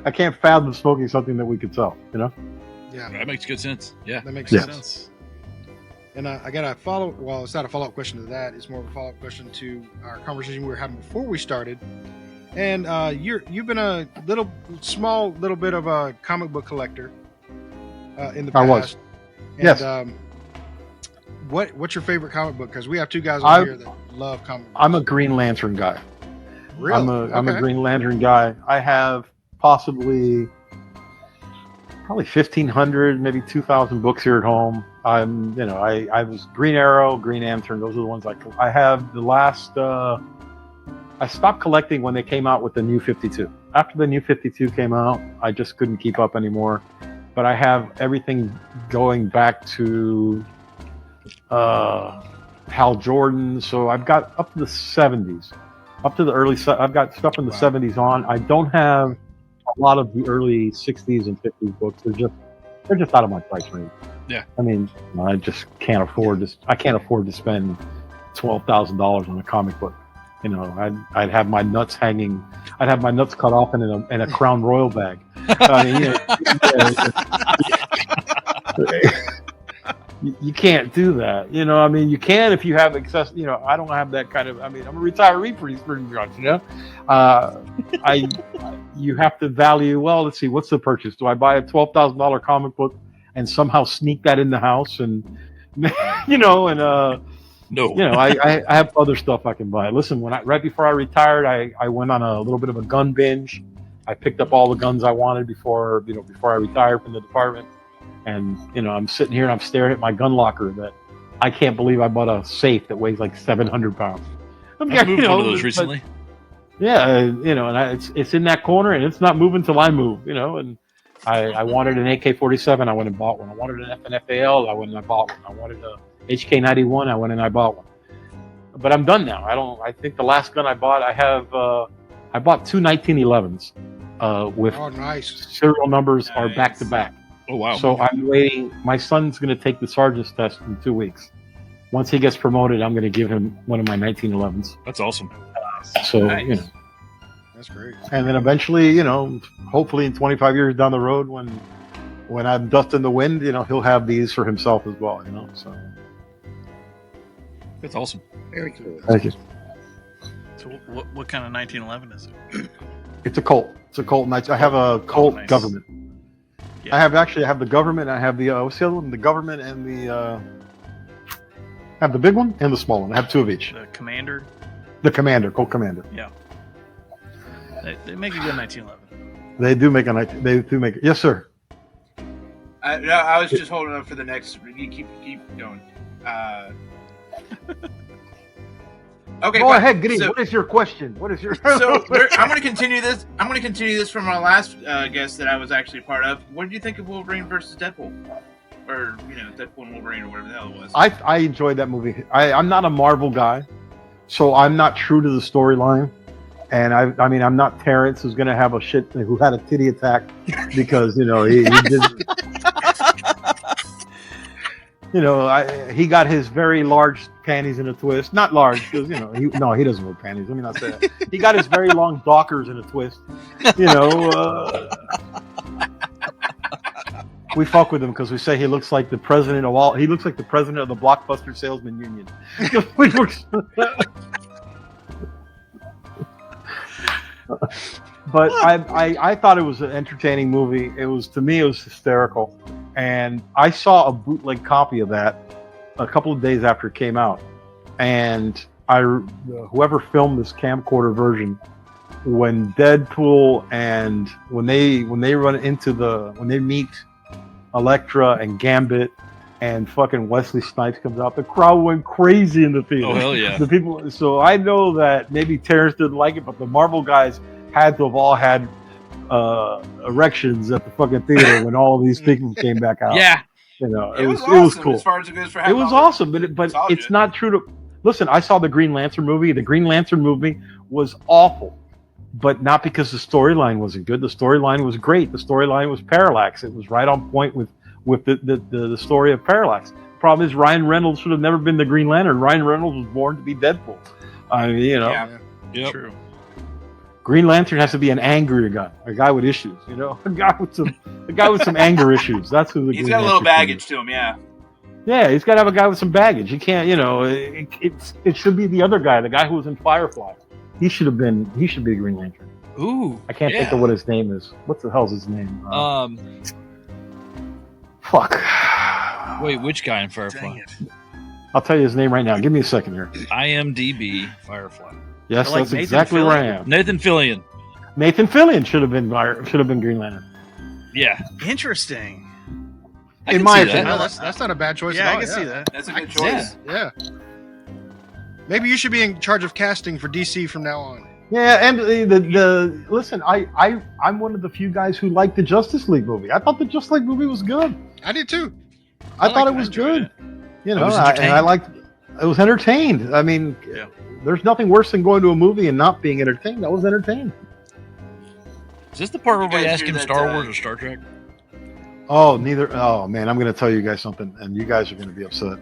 I can't fathom smoking something that we could sell. Yeah, That makes good sense. Yeah. that makes Yeah. sense. And I got a follow. Well, it's not a follow-up question to that. It's more of a follow-up question to our conversation we were having before we started. And you've been a small bit of a comic book collector in the past. I was. And, Yes. What's your favorite comic book? Because we have two guys on here that love comic books. I'm a Green Lantern guy. Really? I'm a Okay. Green Lantern guy. I have probably 1,500, maybe 2,000 books here at home. I was Green Arrow, Green Lantern. Those are the ones I have. The last, I stopped collecting when they came out with the New 52. After the New 52 came out, I just couldn't keep up anymore. But I have everything going back to Hal Jordan. So I've got up to the 70s. Up to the I've got stuff in the 70s on. I don't have a lot of the early 60s and 50s books. They're just out of my price range. Yeah. I mean, I just can't afford this. I can't afford to spend $12,000 on a comic book. I'd have my nuts hanging. I'd have my nuts cut off in a Crown Royal bag. I mean, you can't do that. I mean, you can if you have access. I don't have that kind of. I mean, I'm a retiree pretty much. You have to value. Well, let's see. What's the purchase? Do I buy a $12,000 comic book and somehow sneak that in the house and No. I have other stuff I can buy. Listen, right before I retired, I went on a little bit of a gun binge. I picked up all the guns I wanted before I retired from the department. And, I'm sitting here and I'm staring at my gun locker that I can't believe I bought a safe that weighs like 700 pounds. I've moved one of those recently. Yeah, and it's in that corner and it's not moving till I move, and I wanted an AK-47, I went and bought one. I wanted an FNFAL, I went and I bought one. I wanted a HK91, I went and I bought one. But I'm done now. I think the last gun I bought, I bought two 1911s with nice. serial numbers are back to back. Oh, wow. So I'm waiting. My son's going to take the sergeant's test in 2 weeks. Once he gets promoted, I'm going to give him one of my 1911s. That's awesome. So, Nice. That's great. and then eventually, hopefully in 25 years down the road, when I'm dust in the wind, he'll have these for himself as well, So, That's awesome. Very cool. thank you. So what kind of 1911 is it? It's a Colt. It's a Colt. I have a Colt nice. government. Yeah. I have the government. I have the what's the other one? The government and the I have the big one and the small one. I have two of each. The Commander. The Commander, Colt Commander. Yeah. They make a good 1911. They do make a. They do make. Yes, sir. No, I was just holding up for the next. You keep going. Okay, Go fine. ahead, Grimm. So- What is your question? What is your? So I'm going to continue this. I'm going to continue this from our last guest that I was actually part of. What did you think of Wolverine versus Deadpool, or Deadpool and Wolverine, or whatever the hell it was? I enjoyed that movie. I'm not a Marvel guy, so I'm not true to the storyline. And I mean, I'm not Terrence, who's going to have who had a titty attack because he did. He got his very large panties in a twist. Not large, because he doesn't wear panties. Let me not say that. He got his very long dockers in a twist. We fuck with him because we say he looks like the president of all. He looks like the president of the Blockbuster Salesman Union. But I thought it was an entertaining movie. To me, it was hysterical. And I saw a bootleg copy of that a couple of days after it came out. And whoever filmed this camcorder version, when Deadpool and when they meet Elektra and Gambit and fucking Wesley Snipes comes out, the crowd went crazy in the theater. Oh, hell yeah. The people. So I know that maybe Terrence didn't like it, but the Marvel guys had to have all had erections at the fucking theater when all these people came back out. Yeah. It was cool. As far as it goes for it was awesome, but it's not true to. Listen, I saw the Green Lantern movie. The Green Lantern movie was awful, but not because the storyline wasn't good. The storyline was great. The storyline was Parallax. It was right on point with the story of Parallax. Problem is, Ryan Reynolds should have never been the Green Lantern. Ryan Reynolds was born to be Deadpool. I mean, Yeah. Yep. True. Green Lantern has to be an angrier guy, a guy with issues. A guy with some anger issues. That's who the He's Green got a little Lantern baggage is. to him, yeah. Yeah, he's got to have a guy with some baggage. He can't, it should be the other guy, the guy who was in Firefly. He should be the Green Lantern. Ooh. I can't think of what his name is. What the hell's his name? Um. Fuck. Wait, which guy in Firefly? Dang it. I'll tell you his name right now. Give me a second here. IMDb Firefly. Yes, I like that's Nathan exactly where I Fillion. am. Nathan Fillion. Nathan Fillion should have been Green Lantern. Yeah. Interesting. I In can my see opinion. that. No, that's not a bad choice Yeah, at I all. can see that. That's a I good can see choice. Yeah. Maybe you should be in charge of casting for DC from now on. Yeah, and the listen, I'm one of the few guys who liked the Justice League movie. I thought the Justice League movie was good. I did too. I thought liked it was enjoyed good. You know, was and I entertained. liked. It was entertained. I mean, Yeah. there's nothing worse than going to a movie and not being entertained. That was entertained. Is this the part where You we guys ask hear him that, Star Wars or Star Trek? Oh, neither. Oh man, I'm going to tell you guys something, and you guys are going to be upset.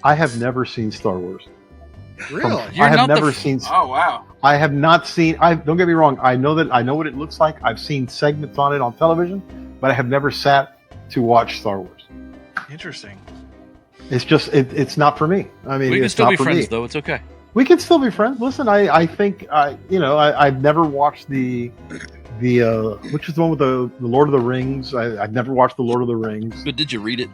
I have never seen Star Wars. Really? You're I have not the never f- seen. Oh wow. I have not seen. Don't get me wrong. I know what it looks like. I've seen segments on it on television, but I have never sat to watch Star Wars. Interesting. It's just it's not for me. I mean, We can it's still not be for friends, me. though. It's okay. We can still be friends. Listen, I think I've never watched the which is the one with the Lord of the Rings. I've never watched the Lord of the Rings. But did you read it?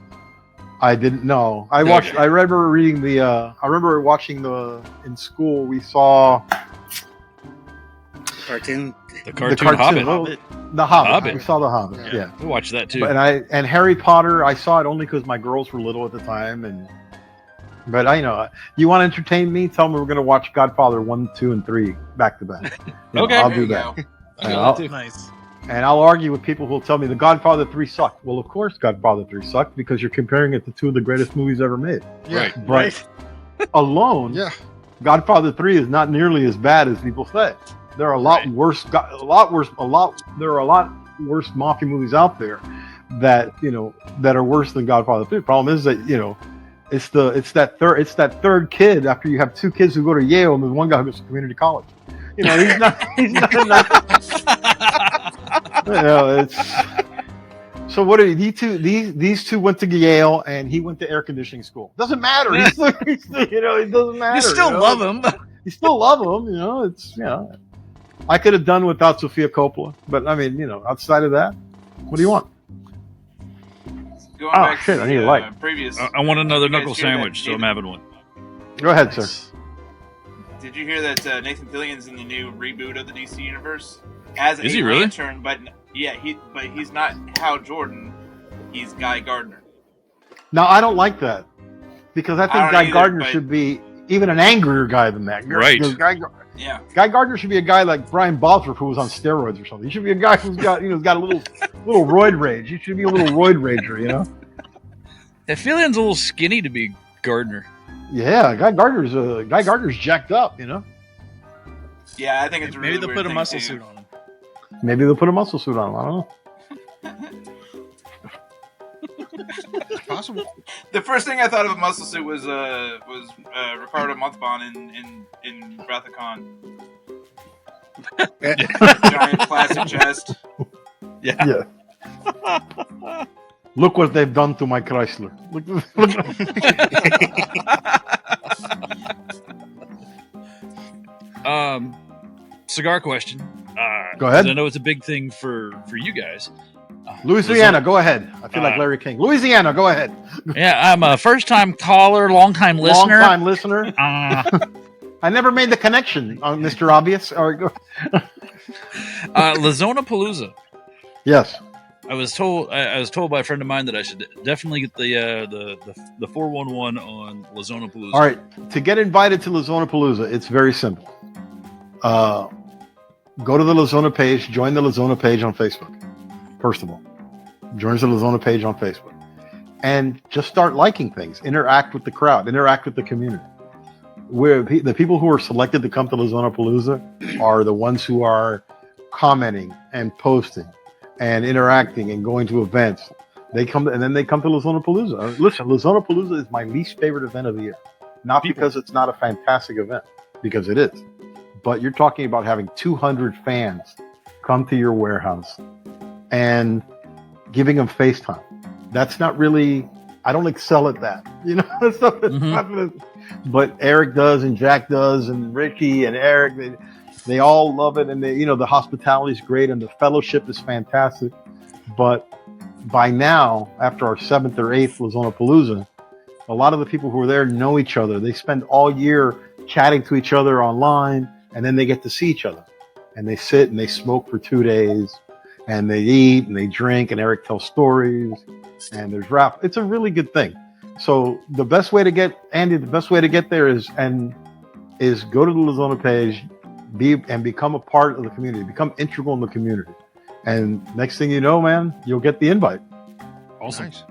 I didn't know. I Okay. watched. I remember reading the. I remember watching in school. We saw Cartoon. The cartoon Hobbit. Oh, the Hobbit. Hobbit. We saw the Hobbit. Yeah. We watched that too. And Harry Potter. I saw it only because my girls were little at the time, but you want to entertain me? Tell me we're going to watch Godfather 1, 2, and 3 back to back. Okay. I'll There do you that. go. I Yeah, got I'll- that too. Nice. And I'll argue with people who'll tell me the Godfather 3 sucked. Well, of course Godfather 3 sucked because you're comparing it to two of the greatest movies ever made. Yeah. Right. But alone, Yeah. Godfather 3 is not nearly as bad as people say. There are a lot worse. There are a lot worse mafia movies out there that are worse than Godfather 3. The problem is that it's that third kid after you have two kids who go to Yale and there's one guy who goes to community college. He's not. It's so. What are these two went to Yale and he went to air conditioning school. Doesn't matter. It doesn't matter. You still love him. You still love him. It's I could have done without Sofia Coppola, but I mean, outside of that, what do you want? Going Oh, back shit, to I need the a light. previous. I want another You guys knuckle hear that sandwich, so I'm Nathan- having one. Go ahead, sir. Did you hear that Nathan Fillion's in the new reboot of the DC universe as Is a he really? Lantern, but Yeah, but he's not Hal Jordan. He's Guy Gardner. Now, I don't like that because I I think don't Guy either, Gardner but- should be even an angrier guy than that. Right. Yeah. Guy Gardner should be a guy like Brian Bosworth who was on steroids or something. He should be a guy who's got got a little roid rage. He should be a little roid rager, you know. I feel he's a little skinny to be Gardner. Yeah, Guy Gardner's jacked up, you know. Yeah, I think it's a really Maybe they'll weird put a thing muscle to do. suit on him. Maybe they'll put a muscle suit on him. I don't know. It's possible. The first thing I thought of a muscle suit was Ricardo Montalban in Wrath of Khan. Giant plastic chest. Yeah. Yeah. Look what they've done to my Chrysler. Cigar question. Go ahead. 'cause I know it's a big thing for you guys. Louisiana, go ahead. I feel like Larry King. Louisiana, go ahead. Yeah, I'm a first-time caller, long-time listener. Long-time listener. I never made the connection, Mr. Obvious. All right, go. Lazona Palooza. Yes. I was told by a friend of mine that I should definitely get the 411 on Lazona Palooza. All right. To get invited to Lazona Palooza, it's very simple. Go to the Lazona page. Join the Lazona page on Facebook. First of all, join the Lazona page on Facebook, and just start liking things. Interact with the crowd. Interact with the community. The people who are selected to come to Lazona Palooza are the ones who are commenting and posting and interacting and going to events. They come and then they come to Lazona Palooza. Listen, Lazona Palooza is my least favorite event of the year. Not because it's not a fantastic event, because it is. But you're talking about having 200 fans come to your warehouse and giving them FaceTime. That's not really, I don't excel at that. You know, but Eric does and Jack does and Ricky and Eric, they all love it. And the hospitality is great and the fellowship is fantastic. But by now, after our 7th or 8th Lazona Palooza, a lot of the people who are there know each other. They spend all year chatting to each other online, and then they get to see each other. And they sit and they smoke for 2 days, and they eat and they drink, and Eric tells stories, and there's rap. It's a really good thing. So the best way to get there is go to the Lazona page, become a part of the community, become integral in the community. And next thing you know, man, you'll get the invite. Awesome. Nice.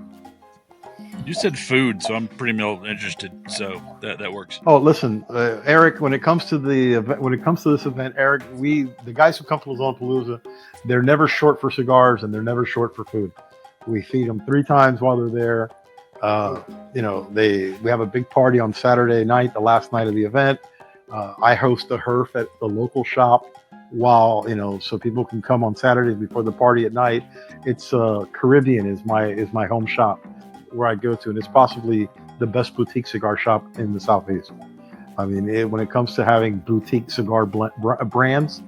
You said food, so I'm pretty interested. So that works. Oh, listen, Eric. When it comes to this event, Eric, the guys who come to Lazona Palooza, they're never short for cigars and they're never short for food. We feed them 3 times while they're there. We have a big party on Saturday night, the last night of the event. I host a herf at the local shop so people can come on Saturdays before the party at night. It's Caribbean is my home shop where I go to, and it's possibly the best boutique cigar shop in the Southeast. I mean, when it comes to having boutique cigar brands,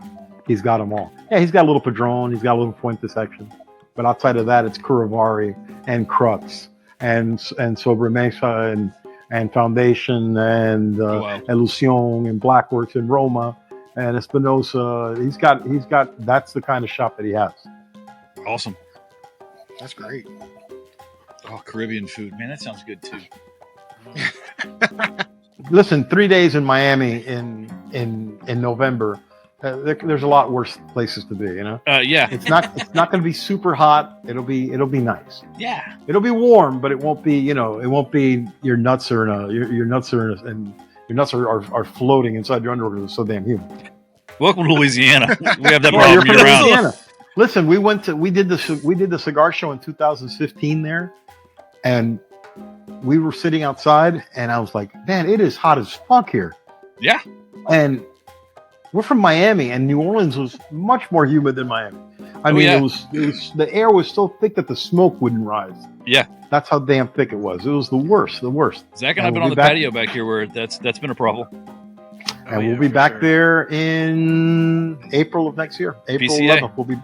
he's got them all. Yeah, he's got a little Padron, he's got a little Fuente section, but outside of that, it's Curavari and Crux and Sobremesa and Foundation and Elucion and Blackworks and RoMa and Espinosa. He's got. That's the kind of shop that he has. Awesome. That's great. Oh, Caribbean food, man, that sounds good too. Listen, 3 days in Miami in November. There's a lot worse places to be, you know. Yeah. It's not going to be super hot. It'll be nice. Yeah. It'll be warm, but it won't be your nuts are floating inside your underwear because it's so damn humid. Welcome to Louisiana. We have that Well, you're problem from year round. Louisiana. Listen, we did the cigar show in 2015 there, and we were sitting outside, and I was like, man, it is hot as fuck here. Yeah. And we're from Miami, and New Orleans was much more humid than Miami. It was the air was so thick that the smoke wouldn't rise. Yeah. That's how damn thick it was. It was the worst. Zach and I've been on the patio back here where that's been a problem. And we'll be back there in April of next year. April PCA. 11th, we'll be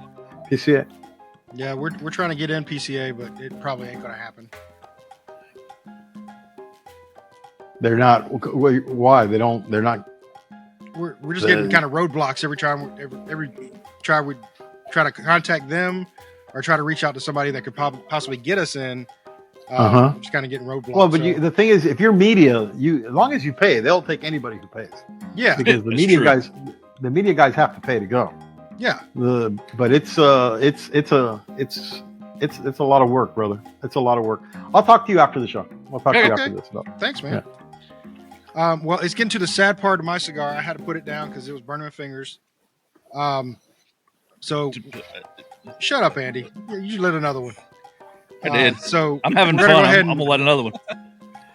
PCA. Yeah, we're trying to get in PCA, but it probably ain't going to happen. They're not. Why? They're not. We're just getting kind of roadblocks every time we try to contact them or try to reach out to somebody that could possibly get us in. Just kind of getting roadblocks. Well, but the thing is, if you're media, as long as you pay, they'll take anybody who pays. Yeah, because the It's media true. guys have to pay to go. yeah. But it's a lot of work, brother. It's a lot of work. I'll talk to you after the show. I'll talk to you Okay. after this. No. Thanks, man. Well, it's getting to the sad part of my cigar. I had to put it down because it was burning my fingers. So shut up, Andy. You lit another one. I did. So I'm having we're gonna fun. go ahead I'm and- gonna let another one.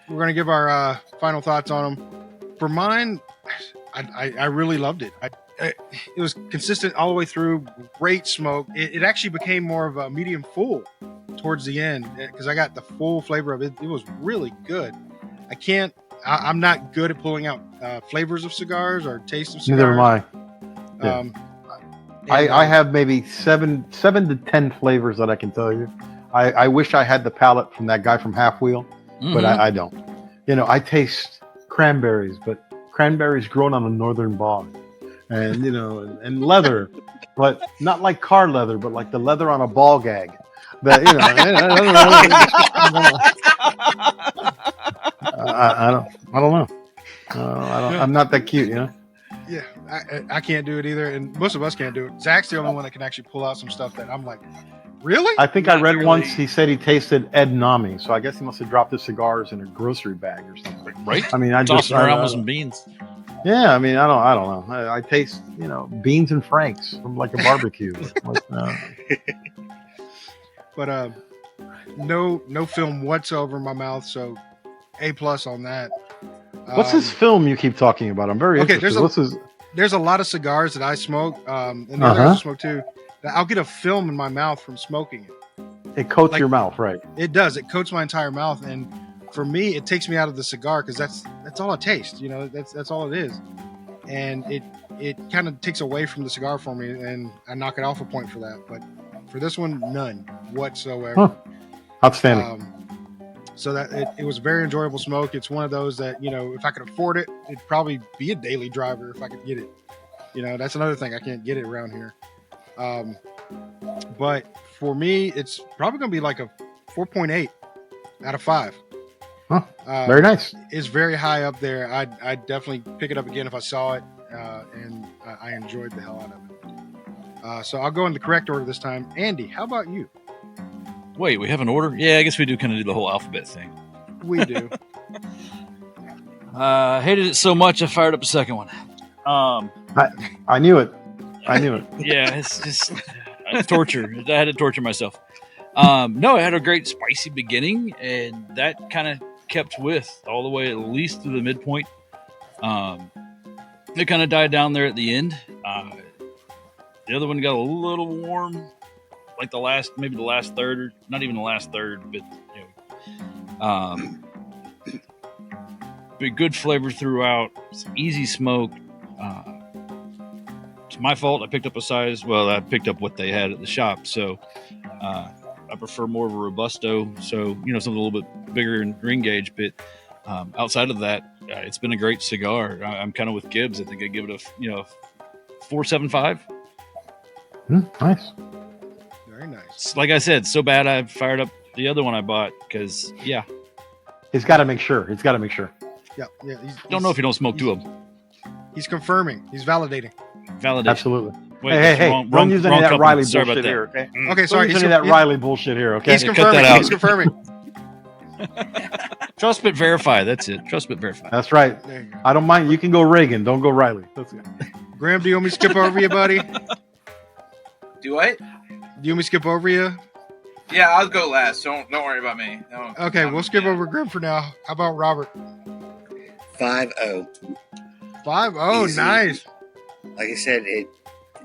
We're going to give our final thoughts on them. For mine, I really loved it. It was consistent all the way through. Great smoke. It actually became more of a medium full towards the end because I got the full flavor of it. It was really good. I'm not good at pulling out flavors of cigars or taste of cigars. Neither am I. Yeah. I have maybe seven to 10 flavors that I can tell you. I wish I had the palate from that guy from Half Wheel, but I don't. I taste cranberries, but cranberries grown on a northern bog, and and leather, but not like car leather, but like the leather on a ball gag. That I don't know. I'm not that cute, Yeah, I can't do it either, and most of us can't do it. Zach's the only one that can actually pull out some stuff that I'm like, really? I think I read Not once really. he said he tasted Ed Nami, so I guess he must have dropped his cigars in a grocery bag or something. Right? I mean, I just Tossing around with some beans. yeah. I mean, I don't know. I taste beans and Franks from like a barbecue. But no film whatsoever in my mouth, so A+ on that. What's this film you keep talking about? I'm very Okay, interested. there's a lot of cigars that I smoke, and the others I smoke too. That I'll get a film in my mouth from smoking it. It coats like- your mouth, right? It does. It coats my entire mouth, and for me, it takes me out of the cigar because that's all I taste. That's all it is, and it kind of takes away from the cigar for me, and I knock it off a point for that. But for this one, none whatsoever. Huh. Outstanding. So that it was a very enjoyable smoke. It's one of those that if I could afford it, it'd probably be a daily driver if I could get it. That's another thing, I can't get it around here. But for me, it's probably going to be like a 4.8 out of 5. Huh. Very nice. It's very high up there. I'd definitely pick it up again if I saw it, and I enjoyed the hell out of it. So I'll go in the correct order this time. Andy, how about you? Wait, we have an order? Yeah, I guess we do kind of do the whole alphabet thing. We do. Hated it so much I fired up a second one. I knew it. Yeah, it's just torture. I had to torture myself. No, it had a great spicy beginning, and that kind of kept with all the way at least to the midpoint. It kind of died down there at the end. The other one got a little warm, like maybe the last third, or not even the last third, but but good flavor throughout. It's easy smoke. It's my fault. I picked up a size. Well, I picked up what they had at the shop, so I prefer more of a robusto. So something a little bit bigger in ring gauge. But outside of that, it's been a great cigar. I'm kind of with Gibbs. I think I give it a 4.75. Nice. Very nice. It's, like I said, so bad I fired up the other one I bought because He's got to make sure. Yeah. don't know if you don't smoke two of them. He's confirming. He's validating. Validation. Absolutely. Wait, Hey, that's wrong- don't use any wrong of that company. Riley Sorry about bullshit that. here, okay? Okay, sorry. Don't use any of that Riley bullshit here, okay? He's cut confirming. that out. He's confirming. Trust but verify. That's it. Trust but verify. That's right. There you go. I don't mind. You can go Reagan. Don't go Riley. That's it. Graham, do you want me to skip over you, buddy? Do what? Do you want me to skip over you? Yeah, I'll go last. Don't worry about me. Okay, we'll skip over Graham for now. How about Robert? 5-0. 5-0, Easy. nice. Like I said,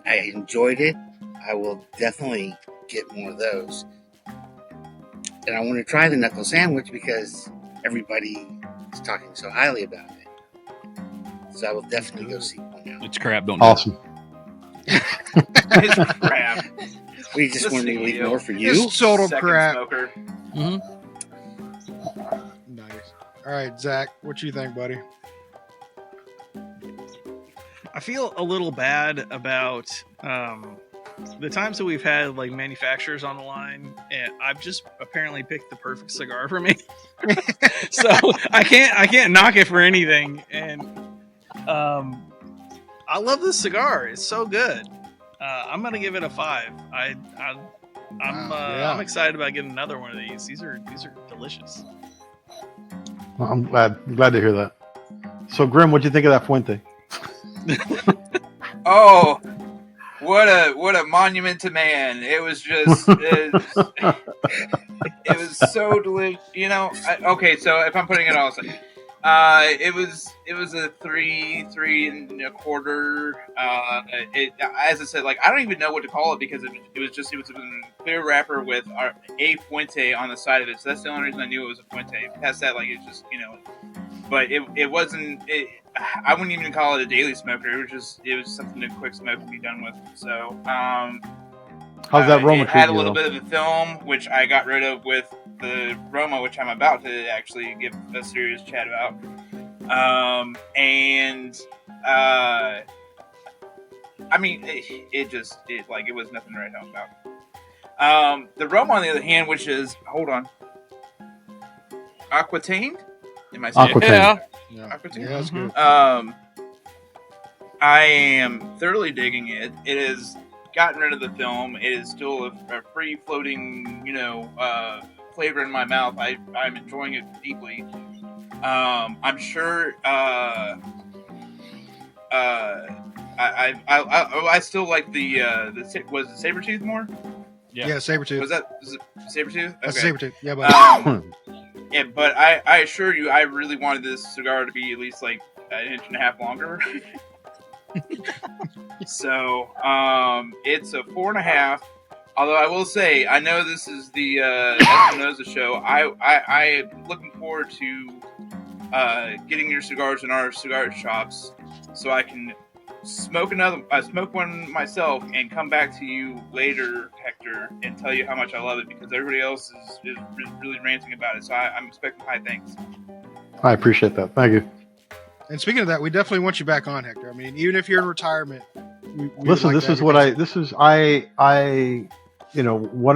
I enjoyed it. I will definitely get more of those. And I want to try the Knuckle Sandwich because everybody is talking so highly about it. So I will definitely go seek one out. It's crap. Don't do it. Awesome. It's crap. We just Just wanted me to see leave you. more for you. It's total Second crap. smoker. Nice. All right, Zach, what you think, buddy? I feel a little bad about the times that we've had like manufacturers on the line, and I've just apparently picked the perfect cigar for me. So I can't knock it for anything. And I love this cigar. It's so good. I'm gonna give it a 5. I'm excited about getting another one of these. These are delicious. Well, I'm glad to hear that. So, Grimm, what'd you think of that Fuente? Oh, what a monument to man! It was just it was so delicious. You know, okay. So if I'm putting it all, it was a 3.25. As I said, like I don't even know what to call it because it was a clear wrapper with a Fuente on the side of it. So that's the only reason I knew it was a Fuente. Past that, like it's just but it wasn't. I wouldn't even call it a daily smoker. It was something to quick smoke and be done with. So how's that RoMa? It had a little bit of the film, which I got rid of with the RoMa, which I'm about to actually give a serious chat about. I mean, it was nothing to write home about. The RoMa, on the other hand, which is Aquitaine. Am I saying Aquitaine? Aquitaine? Yeah, that's good. I am thoroughly digging it. It has gotten rid of the film. It is still a free floating, flavor in my mouth. I'm enjoying it deeply. I'm sure. I still like the was it Sabretooth more? Yeah, Sabretooth. Is it Sabretooth? Okay. That's Sabretooth. Yeah, but yeah, but I assure you, I really wanted this cigar to be at least like an inch and a half longer. So, it's a 4.5. Although I will say, I know this is the Espinosa show. I am looking forward to getting your cigars in our cigar shops, so I can smoke one myself and come back to you later, Hector, and tell you how much I love it because everybody else is really ranting about it. So I'm expecting high thanks. I appreciate that. Thank you. and speaking of that, we definitely want you back on, Hector. I mean, even if you're in retirement, Listen, this is one of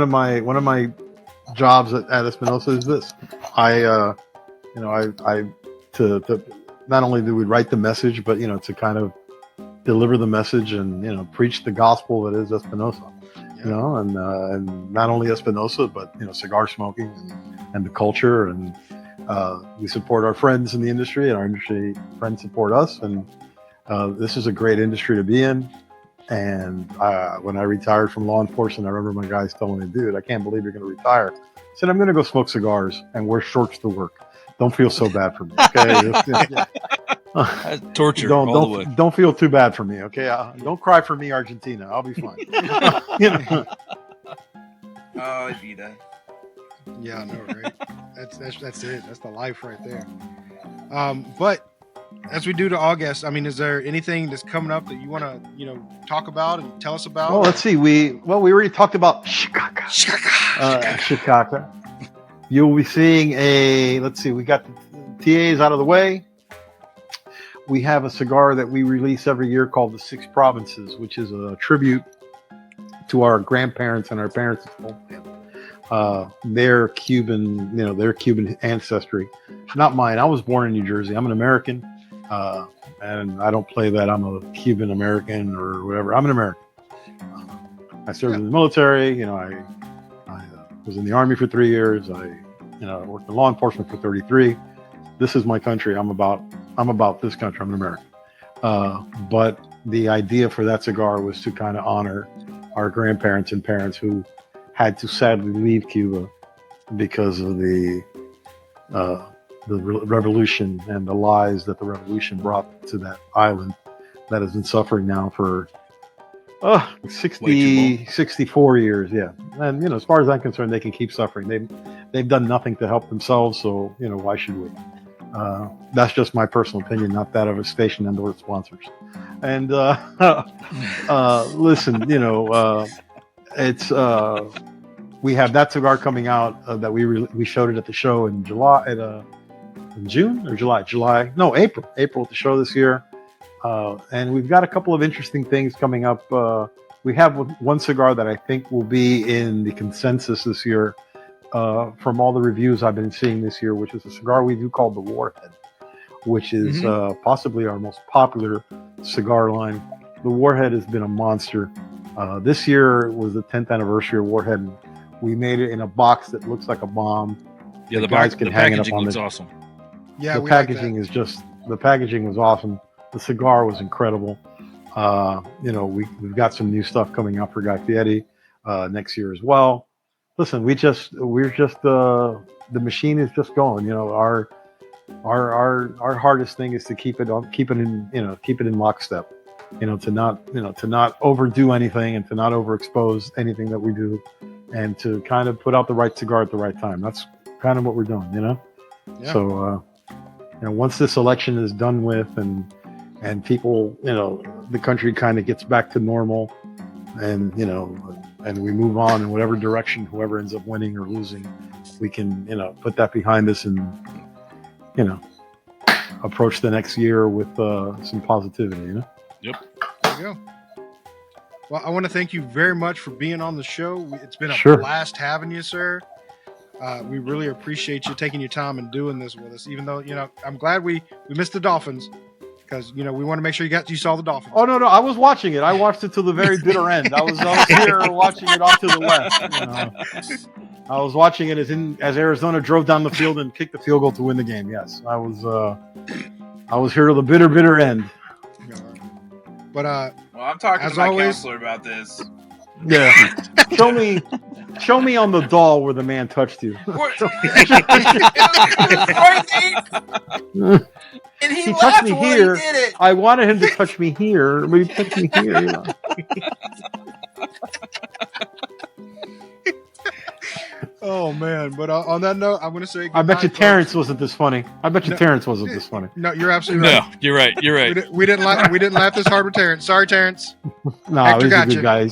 my jobs at Espinosa is this. To not only do we write the message, but to kind of deliver the message and preach the gospel that is Espinosa. And not only Espinosa, but cigar smoking and the culture, and we support our friends in the industry, and our industry friends support us, and this is a great industry to be in. And when I retired from law enforcement, I remember my guys telling me, "Dude, I can't believe you're going to retire." I said, "I'm going to go smoke cigars and wear shorts to work. Don't feel so bad for me, okay?" Torture all the way. Don't feel too bad for me, okay? Don't cry for me, Argentina. I'll be fine. Oh, Vida. Yeah, I know, right? That's it. That's the life right there. But as we do to all guests, I mean, is there anything that's coming up that you want to, talk about and tell us about? Well, let's see. We already talked about Chicago. Chicago. You'll be seeing we got the TAs out of the way. We have a cigar that we release every year called the Six Provinces, which is a tribute to our grandparents and our parents' their Cuban, their Cuban ancestry. Not mine. I was born in New Jersey. I'm an American, and I don't play that I'm a Cuban American or whatever. I'm an American. I served in the military. I was in the Army for 3 years. I worked in law enforcement for 33. This is my country. I'm about this country. I'm an American. But the idea for that cigar was to kind of honor our grandparents and parents who had to sadly leave Cuba because of the revolution and the lies that the revolution brought to that island that has been suffering now for 64 years. Yeah. And, as far as I'm concerned, they can keep suffering. They've done nothing to help themselves. So, why should we? That's just my personal opinion, not that of a station and or its sponsors. And listen, it's we have that cigar coming out that we showed it at the show in July, in June or July, April at the show this year. And we've got a couple of interesting things coming up we have one cigar that I think will be in the consensus this year from all the reviews I've been seeing this year, which is a cigar we do called the Warhead, which is possibly our most popular cigar line. The Warhead has been a monster. This year was the 10th anniversary of Warhead. And we made it in a box that looks like a bomb. Yeah, the guys can hang it up packaging on looks the awesome. Yeah, the we like packaging that. is just the packaging was awesome. The cigar was incredible. We've got some new stuff coming out for Guy Fieri next year as well. Listen, we're just the machine is just going. Our hardest thing is to keep it in lockstep. To not overdo anything and to not overexpose anything that we do, and to kind of put out the right cigar at the right time. That's kind of what we're doing. Yeah. So once this election is done with and people, the country kind of gets back to normal, and and we move on in whatever direction, whoever ends up winning or losing, we can put that behind us and approach the next year with some positivity. Yep. There you go. Well, I want to thank you very much for being on the show. It's been a Sure. blast having you, sir. We really appreciate you taking your time and doing this with us, even though, I'm glad we missed the Dolphins, because, we want to make sure you saw the Dolphins. Oh no, I was watching it. I watched it till the very bitter end. I was here watching it off to the left. I was watching it as Arizona drove down the field and kicked the field goal to win the game. Yes, I was here till the bitter end. But Well, I'm talking As to my always- counselor about this. Yeah, show me on the doll where the man touched you. What? It was right there. And he touched laughed me while here. he did it. I wanted him to touch me here, but he touched me here. oh man! But on that note, I'm going to say I bet you goodnight, Terrence folks. wasn't this funny. I bet you No. Terrence wasn't this funny. No, you're absolutely right. No, you're right. You're right. We didn't laugh this hard with Terrence. Sorry, Terrence. No, Hector he's a got good you. guy.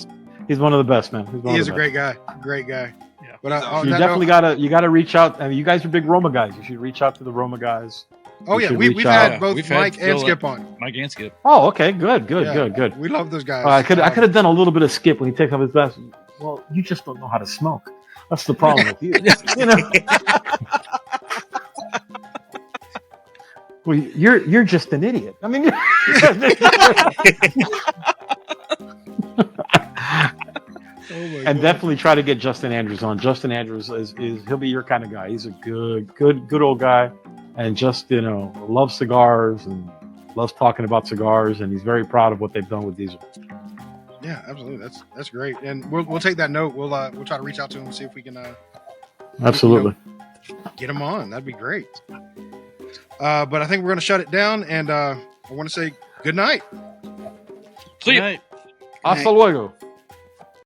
He's one of the best, man. He is a great guy. Great guy. Yeah. But He's on awesome. You that definitely note, gotta reach out. I mean, you guys are big RoMa guys. You should reach out to the RoMa guys. oh you yeah, should we've reach had out. both We've had Mike and Phil Skip on. Mike and Skip. Oh, okay, good. Yeah. We love those guys. I could have done a little bit of Skip when he takes off his vest. Well, you just don't know how to smoke. That's the problem with you. Well, you're just an idiot. I mean, Oh my and God. definitely try to get Justin Andrews on. Justin Andrews is he'll be your kind of guy. He's a good old guy, and just loves cigars and loves talking about cigars, and he's very proud of what they've done with Diesel. Yeah, absolutely. That's great. And we'll take that note. We'll try to reach out to him and see if we can Absolutely. get him on. That'd be great. But I think we're going to shut it down, and I want to say good night. See ya. Right. Hasta luego.